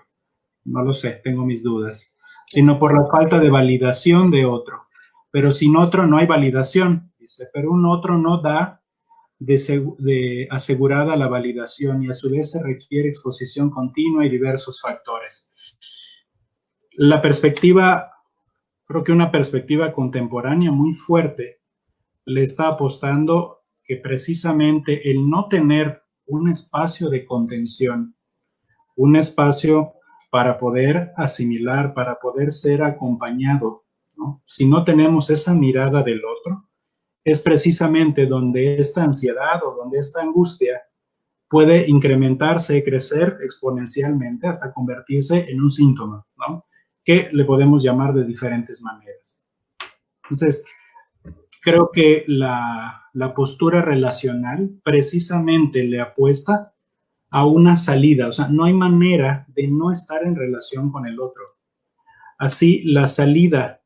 no lo sé, tengo mis dudas, sino por la falta de validación de otro. Pero sin otro no hay validación, dice, pero un otro no da de asegurada la validación y a su vez se requiere exposición continua y diversos factores. La perspectiva, creo que una perspectiva contemporánea muy fuerte le está apostando que precisamente el no tener un espacio de contención, un espacio para poder asimilar, para poder ser acompañado, ¿no? Si no tenemos esa mirada del otro, es precisamente donde esta ansiedad o donde esta angustia puede incrementarse, crecer exponencialmente hasta convertirse en un síntoma, ¿no? Que le podemos llamar de diferentes maneras. Entonces, creo que la postura relacional precisamente le apuesta a una salida, o sea, no hay manera de no estar en relación con el otro. Así, la salida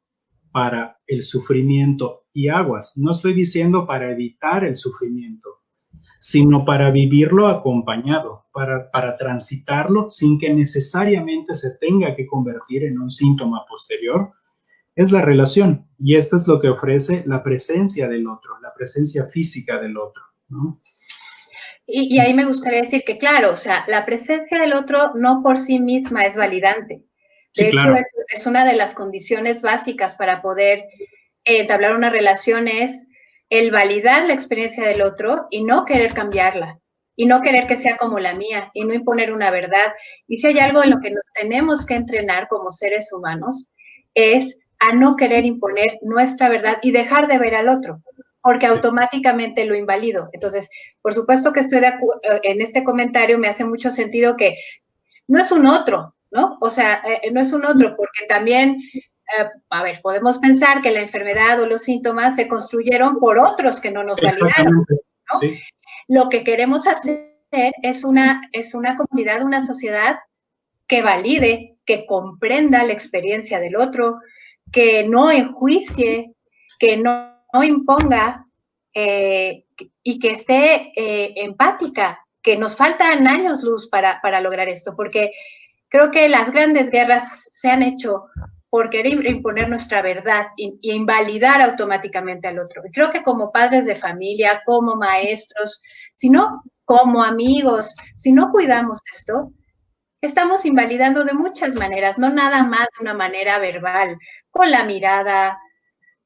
para el sufrimiento y aguas, no estoy diciendo para evitar el sufrimiento, sino para vivirlo acompañado, para transitarlo sin que necesariamente se tenga que convertir en un síntoma posterior, es la relación. Y esto es lo que ofrece la presencia del otro, la presencia física del otro, ¿no? Y ahí me gustaría decir que, claro, o sea, la presencia del otro no por sí misma es validante. De hecho, claro. es una de las condiciones básicas para poder entablar una relación, es el validar la experiencia del otro y no querer cambiarla, y no querer que sea como la mía, y no imponer una verdad. Y si hay algo en lo que nos tenemos que entrenar como seres humanos, es a no querer imponer nuestra verdad y dejar de ver al otro, porque sí, automáticamente lo invalido. Entonces, por supuesto que estoy en este comentario, me hace mucho sentido que no es un otro, ¿no? O sea, no es un otro, porque también, a ver, podemos pensar que la enfermedad o los síntomas se construyeron por otros que no nos validaron, ¿no? Sí. Lo que queremos hacer es una comunidad, una sociedad que valide, que comprenda la experiencia del otro, que no enjuicie, que no imponga y que esté empática, que nos faltan años luz para lograr esto, porque creo que las grandes guerras se han hecho por querer imponer nuestra verdad y invalidar automáticamente al otro. Y creo que como padres de familia, como maestros, si no como amigos, si no cuidamos esto, estamos invalidando de muchas maneras, no nada más de una manera verbal, con la mirada,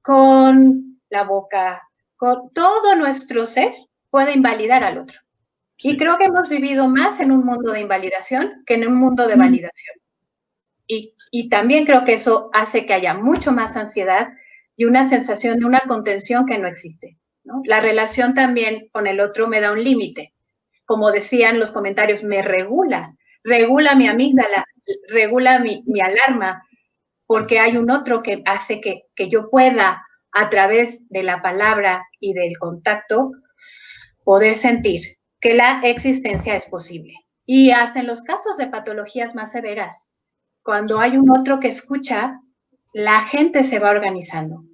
con la boca, con todo nuestro ser puede invalidar al otro. Sí. Y creo que hemos vivido más en un mundo de invalidación que en un mundo de validación. Y también creo que eso hace que haya mucho más ansiedad y una sensación de una contención que no existe, ¿no? La relación también con el otro me da un límite. Como decían los comentarios, me regula mi amígdala, regula mi alarma, porque hay un otro que hace que yo pueda, a través de la palabra y del contacto, poder sentir que la existencia es posible. Y hasta en los casos de patologías más severas, cuando hay un otro que escucha, la gente se va organizando,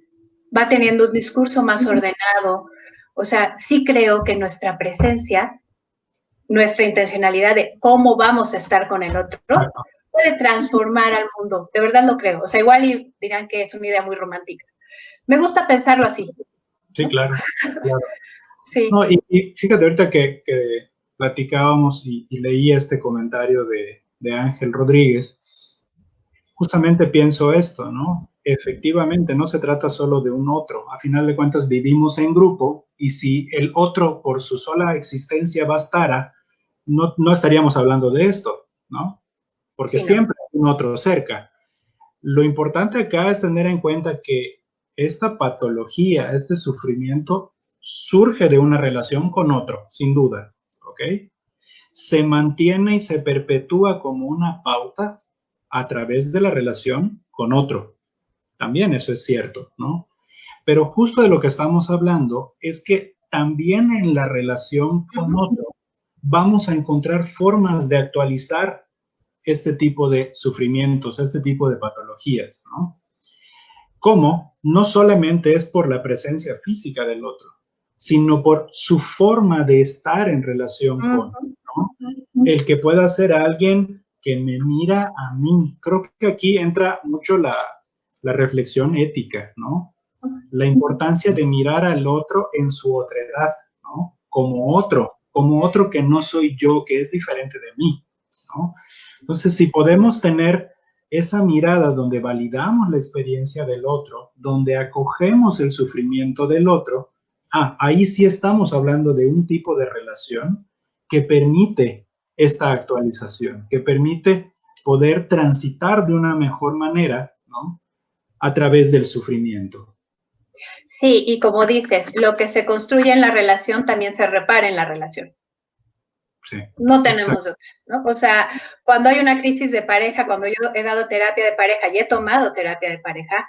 va teniendo un discurso más ordenado. O sea, sí creo que nuestra presencia, nuestra intencionalidad de cómo vamos a estar con el otro, puede transformar al mundo. De verdad lo creo. O sea, igual dirán que es una idea muy romántica. Me gusta pensarlo así. Sí, claro, claro. Sí. No, y fíjate, ahorita que platicábamos y leí este comentario de Ángel Rodríguez, justamente pienso esto, ¿no? Efectivamente, no se trata solo de un otro. A final de cuentas, vivimos en grupo y si el otro por su sola existencia bastara, no estaríamos hablando de esto, ¿no? Porque Sí, no. siempre hay un otro cerca. Lo importante acá es tener en cuenta que esta patología, este sufrimiento, surge de una relación con otro, sin duda, ¿ok? Se mantiene y se perpetúa como una pauta a través de la relación con otro. También eso es cierto, ¿no? Pero justo de lo que estamos hablando es que también en la relación con otro vamos a encontrar formas de actualizar este tipo de sufrimientos, este tipo de patologías, ¿no? Como no solamente es por la presencia física del otro, sino por su forma de estar en relación con, ¿no? El que pueda ser alguien que me mira a mí. Creo que aquí entra mucho la reflexión ética, ¿no? La importancia de mirar al otro en su otredad, ¿no? Como otro que no soy yo, que es diferente de mí, ¿no? Entonces, si podemos tener esa mirada donde validamos la experiencia del otro, donde acogemos el sufrimiento del otro, ahí sí estamos hablando de un tipo de relación que permite esta actualización, que permite poder transitar de una mejor manera, ¿no? A través del sufrimiento. Sí, y como dices, lo que se construye en la relación también se repara en la relación. Sí, no tenemos otra, ¿no? O sea, cuando hay una crisis de pareja, cuando yo he dado terapia de pareja y he tomado terapia de pareja,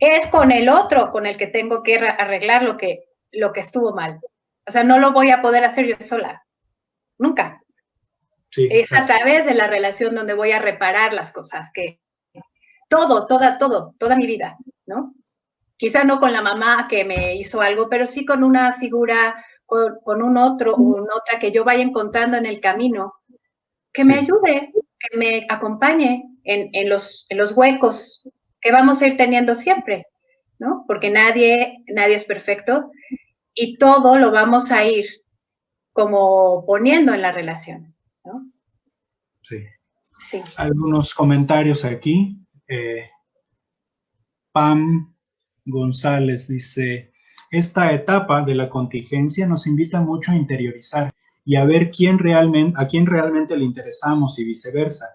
es con el otro con el que tengo que arreglar lo que estuvo mal. O sea, no lo voy a poder hacer yo sola, nunca. Sí, es exacto. a través de la relación donde voy a reparar las cosas, que toda mi vida, ¿no? Quizá no con la mamá que me hizo algo, pero sí con una figura, con un otro o una otra que yo vaya encontrando en el camino, que me ayude, que me acompañe en los huecos que vamos a ir teniendo siempre, ¿no? Porque nadie es perfecto y todo lo vamos a ir como poniendo en la relación, ¿no? Sí. Sí. Algunos comentarios aquí. Pam González dice, esta etapa de la contingencia nos invita mucho a interiorizar y a ver a quién realmente le interesamos y viceversa,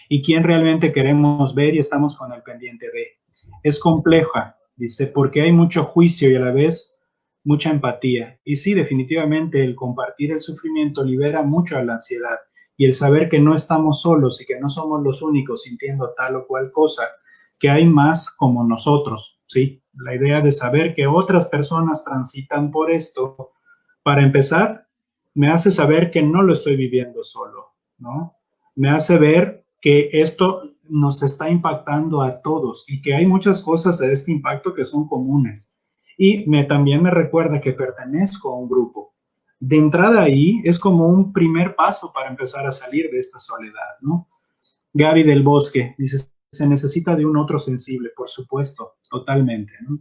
y quién realmente queremos ver y estamos con el pendiente de. Es compleja, dice, porque hay mucho juicio y a la vez mucha empatía. Y sí, definitivamente el compartir el sufrimiento libera mucho a la ansiedad y el saber que no estamos solos y que no somos los únicos sintiendo tal o cual cosa, que hay más como nosotros, ¿sí? La idea de saber que otras personas transitan por esto, para empezar, me hace saber que no lo estoy viviendo solo, ¿no? Me hace ver que esto nos está impactando a todos y que hay muchas cosas de este impacto que son comunes. Y también me recuerda que pertenezco a un grupo. De entrada ahí es como un primer paso para empezar a salir de esta soledad, ¿no? Gaby del Bosque dice, se necesita de un otro sensible, por supuesto, totalmente, ¿no?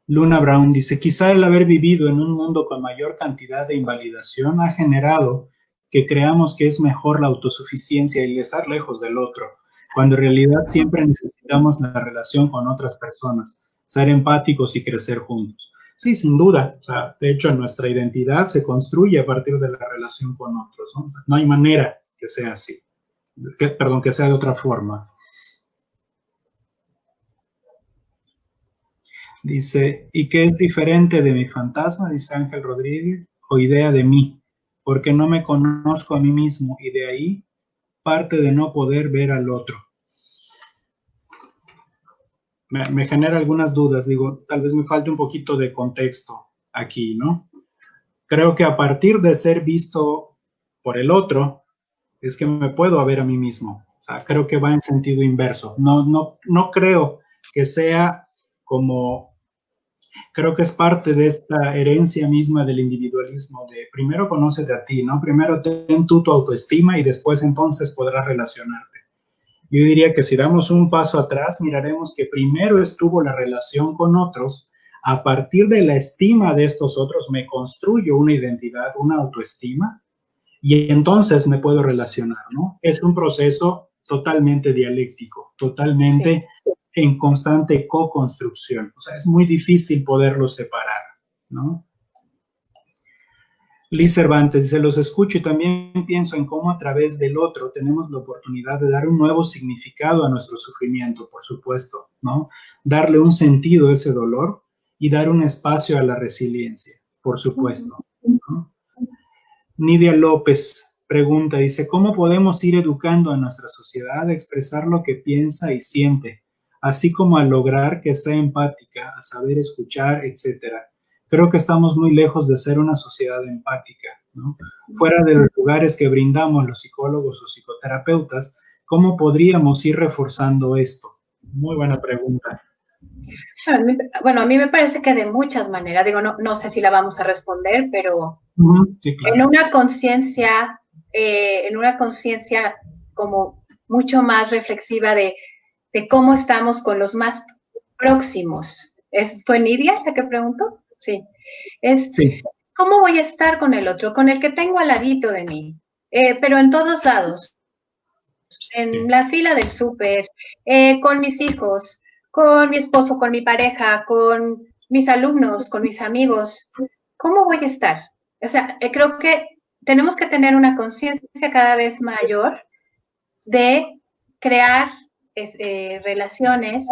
Luna Brown dice, quizá el haber vivido en un mundo con mayor cantidad de invalidación ha generado que creamos que es mejor la autosuficiencia y el estar lejos del otro, cuando en realidad siempre necesitamos la relación con otras personas, ser empáticos y crecer juntos. Sí, sin duda. O sea, de hecho, nuestra identidad se construye a partir de la relación con otros, ¿no? No hay manera que sea así. Que sea de otra forma. Dice, ¿y qué es diferente de mi fantasma? Dice Ángel Rodríguez, o idea de mí, porque no me conozco a mí mismo y de ahí parte de no poder ver al otro. Me genera algunas dudas, digo, tal vez me falte un poquito de contexto aquí, ¿no? Creo que a partir de ser visto por el otro, es que me puedo ver a mí mismo. O sea, creo que va en sentido inverso. No creo que sea como, creo que es parte de esta herencia misma del individualismo, de primero conócete a ti, ¿no? Primero ten tu autoestima y después entonces podrás relacionarte. Yo diría que si damos un paso atrás, miraremos que primero estuvo la relación con otros. A partir de la estima de estos otros me construyo una identidad, una autoestima, y entonces me puedo relacionar, ¿no? Es un proceso totalmente dialéctico, totalmente en constante co-construcción. O sea, es muy difícil poderlo separar, ¿no? Liz Cervantes dice, los escucho y también pienso en cómo a través del otro tenemos la oportunidad de dar un nuevo significado a nuestro sufrimiento, por supuesto, ¿no? Darle un sentido a ese dolor y dar un espacio a la resiliencia, por supuesto, ¿no? Nidia López pregunta, dice, ¿cómo podemos ir educando a nuestra sociedad a expresar lo que piensa y siente, así como a lograr que sea empática, a saber escuchar, etcétera? Creo que estamos muy lejos de ser una sociedad empática, ¿no? Fuera de los lugares que brindamos los psicólogos o psicoterapeutas, ¿cómo podríamos ir reforzando esto? Muy buena pregunta. Bueno, a mí me parece que de muchas maneras, digo, no sé si la vamos a responder, pero sí, claro. en una conciencia como mucho más reflexiva de cómo estamos con los más próximos. ¿Fue Nidia la que preguntó? Sí. Sí. ¿Cómo voy a estar con el otro? Con el que tengo al ladito de mí, pero en todos lados. En la fila del súper, con mis hijos, con mi esposo, con mi pareja, con mis alumnos, con mis amigos. ¿Cómo voy a estar? O sea, creo que tenemos que tener una conciencia cada vez mayor de crear relaciones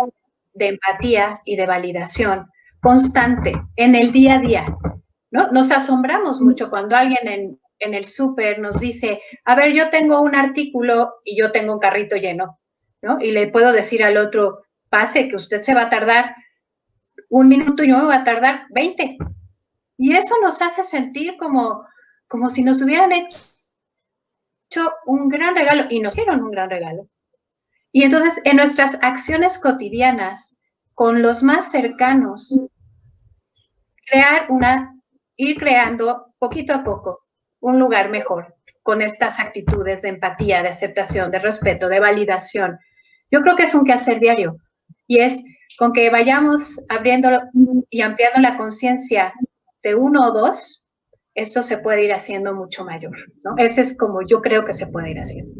de empatía y de validación constante en el día a día, ¿no? Nos asombramos mucho cuando alguien en el súper nos dice, a ver, yo tengo un artículo y yo tengo un carrito lleno, ¿no? Y le puedo decir al otro, pase, que usted se va a tardar 1 minuto y yo me voy a tardar 20. Y eso nos hace sentir como si nos hubieran hecho un gran regalo, y nos dieron un gran regalo. Y entonces, en nuestras acciones cotidianas, con los más cercanos, ir creando poquito a poco un lugar mejor con estas actitudes de empatía, de aceptación, de respeto, de validación. Yo creo que es un quehacer diario y es con que vayamos abriendo y ampliando la conciencia de uno o dos, esto se puede ir haciendo mucho mayor, ¿no? Ese es como yo creo que se puede ir haciendo.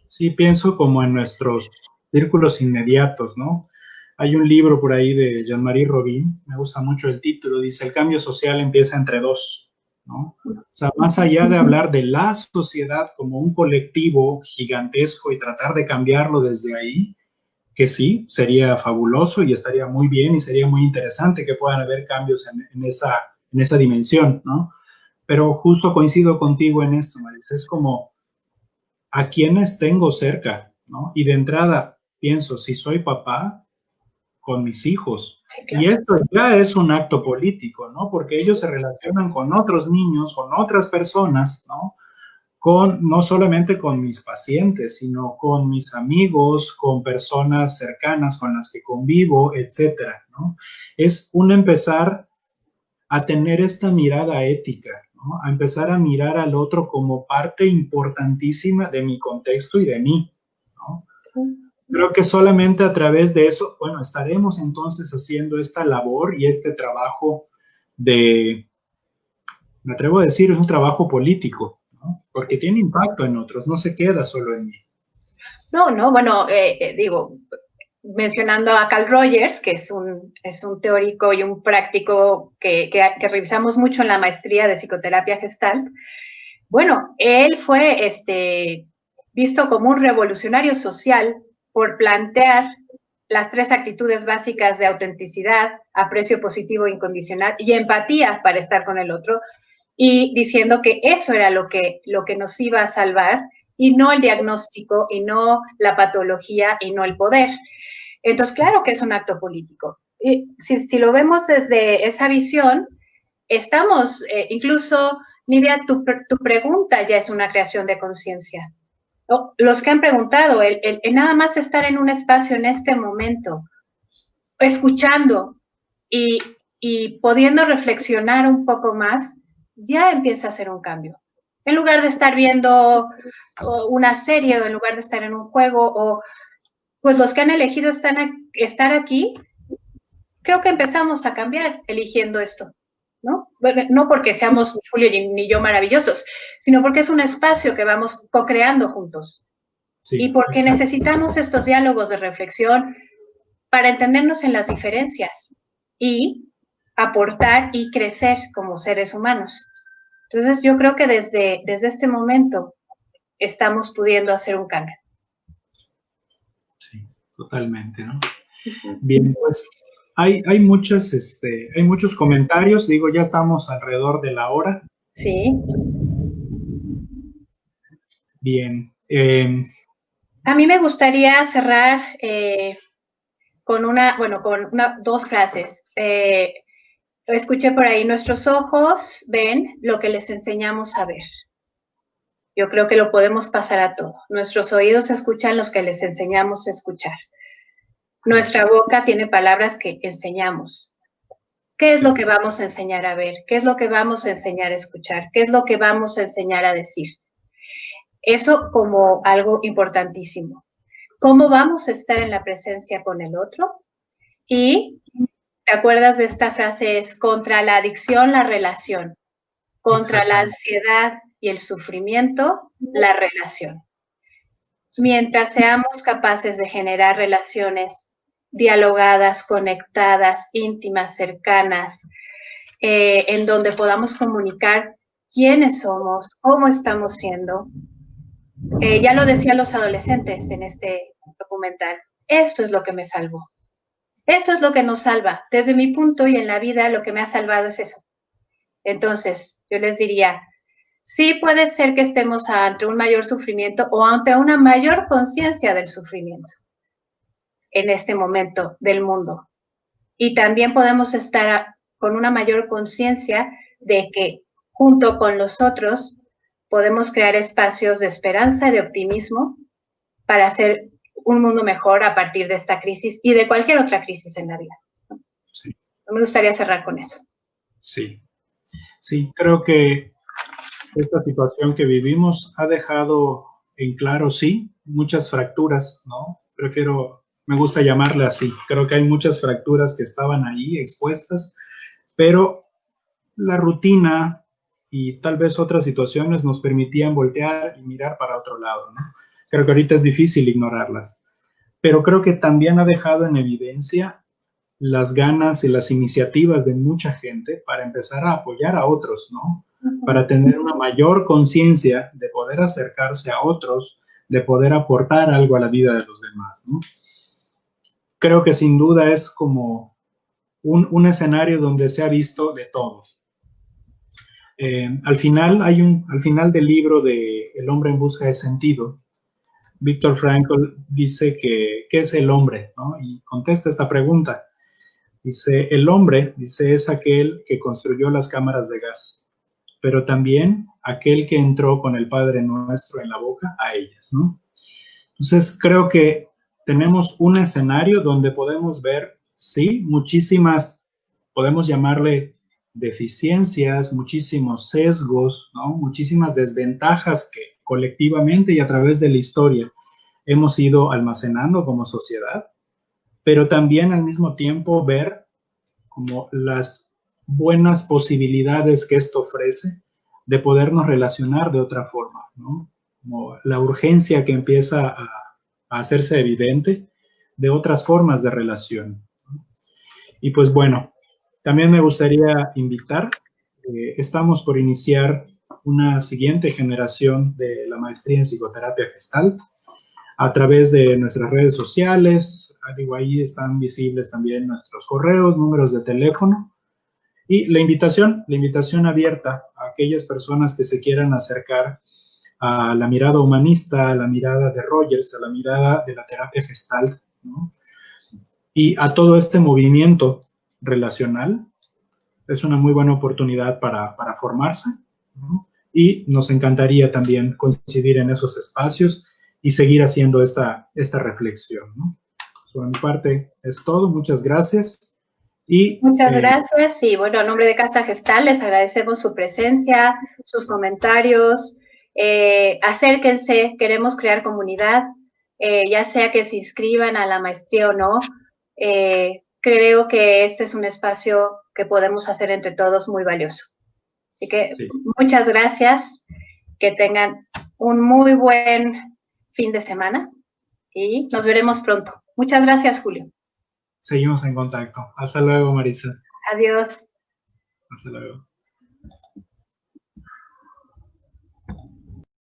Sí, pienso como en nuestros círculos inmediatos, ¿no? Hay un libro por ahí de Jean-Marie Robin, me gusta mucho el título, dice, el cambio social empieza entre dos, ¿no? O sea, más allá de hablar de la sociedad como un colectivo gigantesco y tratar de cambiarlo desde ahí, que sí, sería fabuloso y estaría muy bien y sería muy interesante que puedan haber cambios en esa dimensión, ¿no? Pero justo coincido contigo en esto, Maris, es como a quienes tengo cerca, ¿no? Y de entrada pienso, si soy papá, con mis hijos. Sí, claro. Y esto ya es un acto político, ¿no? Porque ellos se relacionan con otros niños, con otras personas, ¿no? No solamente con mis pacientes, sino con mis amigos, con personas cercanas con las que convivo, etcétera, ¿no? Es un empezar a tener esta mirada ética, ¿no? A empezar a mirar al otro como parte importantísima de mi contexto y de mí, ¿no? Sí. Creo que solamente a través de eso, bueno, estaremos entonces haciendo esta labor y este trabajo me atrevo a decir, es un trabajo político, ¿no? Porque tiene impacto en otros, no se queda solo en mí. No, bueno, digo, mencionando a Carl Rogers, que es un teórico y un práctico que revisamos mucho en la maestría de psicoterapia Gestalt. Bueno, él fue visto como un revolucionario social por plantear las 3 actitudes básicas de autenticidad, aprecio positivo incondicional y empatía para estar con el otro, y diciendo que eso era lo que nos iba a salvar, y no el diagnóstico, y no la patología, y no el poder. Entonces, claro que es un acto político. Y si lo vemos desde esa visión, estamos, incluso, Nidia, tu pregunta ya es una creación de conciencia. Los que han preguntado, el nada más estar en un espacio en este momento, escuchando y pudiendo reflexionar un poco más, ya empieza a hacer un cambio. en lugar de estar viendo una serie o en lugar de estar en un juego, o pues los que han elegido estar aquí, creo que empezamos a cambiar eligiendo esto, ¿no? Bueno, no porque seamos ni Julio ni yo maravillosos, sino porque es un espacio que vamos co-creando juntos. Sí, y porque exacto. Necesitamos estos diálogos de reflexión para entendernos en las diferencias y aportar y crecer como seres humanos. Entonces, yo creo que desde este momento estamos pudiendo hacer un cambio. Sí, totalmente, ¿no? Bien, pues hay muchos comentarios, digo, ya estamos alrededor de la hora. Sí. Bien. A mí me gustaría cerrar con dos frases. Escuché por ahí, nuestros ojos ven lo que les enseñamos a ver. Yo creo que lo podemos pasar a todo. Nuestros oídos escuchan los que les enseñamos a escuchar. Nuestra boca tiene palabras que enseñamos. ¿Qué es lo que vamos a enseñar a ver? ¿Qué es lo que vamos a enseñar a escuchar? ¿Qué es lo que vamos a enseñar a decir? Eso como algo importantísimo. ¿Cómo vamos a estar en la presencia con el otro? Y, ¿te acuerdas de esta frase? Es contra la adicción, la relación. Contra la ansiedad y el sufrimiento, la relación. Mientras seamos capaces de generar relaciones dialogadas, conectadas, íntimas, cercanas, en donde podamos comunicar quiénes somos, cómo estamos siendo. Ya lo decían los adolescentes en este documental, eso es lo que me salvó. Eso es lo que nos salva. Desde mi punto y en la vida lo que me ha salvado es eso. Entonces, yo les diría, sí puede ser que estemos ante un mayor sufrimiento o ante una mayor conciencia del sufrimiento en este momento del mundo. Y también podemos estar con una mayor conciencia de que junto con los otros podemos crear espacios de esperanza y de optimismo para hacer un mundo mejor a partir de esta crisis y de cualquier otra crisis en la vida. Sí. Me gustaría cerrar con eso. Sí. Sí, creo que esta situación que vivimos ha dejado en claro, sí, muchas fracturas, ¿no? Me gusta llamarle así. Creo que hay muchas fracturas que estaban ahí expuestas, pero la rutina y tal vez otras situaciones nos permitían voltear y mirar para otro lado, ¿no? Creo que ahorita es difícil ignorarlas, pero creo que también ha dejado en evidencia las ganas y las iniciativas de mucha gente para empezar a apoyar a otros, ¿no? Para tener una mayor conciencia de poder acercarse a otros, de poder aportar algo a la vida de los demás, ¿no? Creo que sin duda es como un escenario donde se ha visto de todo. Al final del libro de El hombre en busca de sentido, Viktor Frankl dice que ¿qué es el hombre?, ¿no? Y contesta esta pregunta. Dice, el hombre, dice, es aquel que construyó las cámaras de gas, pero también aquel que entró con el Padre Nuestro en la boca a ellas, ¿no? Entonces, creo que tenemos un escenario donde podemos ver, sí, muchísimas, podemos llamarle deficiencias, muchísimos sesgos, ¿no? Muchísimas desventajas que colectivamente y a través de la historia hemos ido almacenando como sociedad, pero también al mismo tiempo ver como las buenas posibilidades que esto ofrece de podernos relacionar de otra forma, ¿no? Como la urgencia que empieza a hacerse evidente de otras formas de relación, ¿no? Y pues bueno, también me gustaría invitar, estamos por iniciar una siguiente generación de la maestría en psicoterapia Gestalt, a través de nuestras redes sociales. Digo, ahí están visibles también nuestros correos, números de teléfono y la invitación abierta a aquellas personas que se quieran acercar a la mirada humanista, a la mirada de Rogers, a la mirada de la terapia Gestalt, ¿no? Y a todo este movimiento relacional. Es una muy buena oportunidad para formarse, ¿no? Y nos encantaría también coincidir en esos espacios y seguir haciendo esta reflexión, ¿no? Por mi parte es todo, muchas gracias Y, muchas gracias y bueno, en nombre de Casa Gestal les agradecemos su presencia, sus comentarios. Acérquense, queremos crear comunidad, ya sea que se inscriban a la maestría o no. Creo que este es un espacio que podemos hacer entre todos muy valioso. Así que sí, muchas gracias, que tengan un muy buen fin de semana y nos veremos pronto. Muchas gracias, Julio. Seguimos en contacto. Hasta luego, Marisa. Adiós. Hasta luego.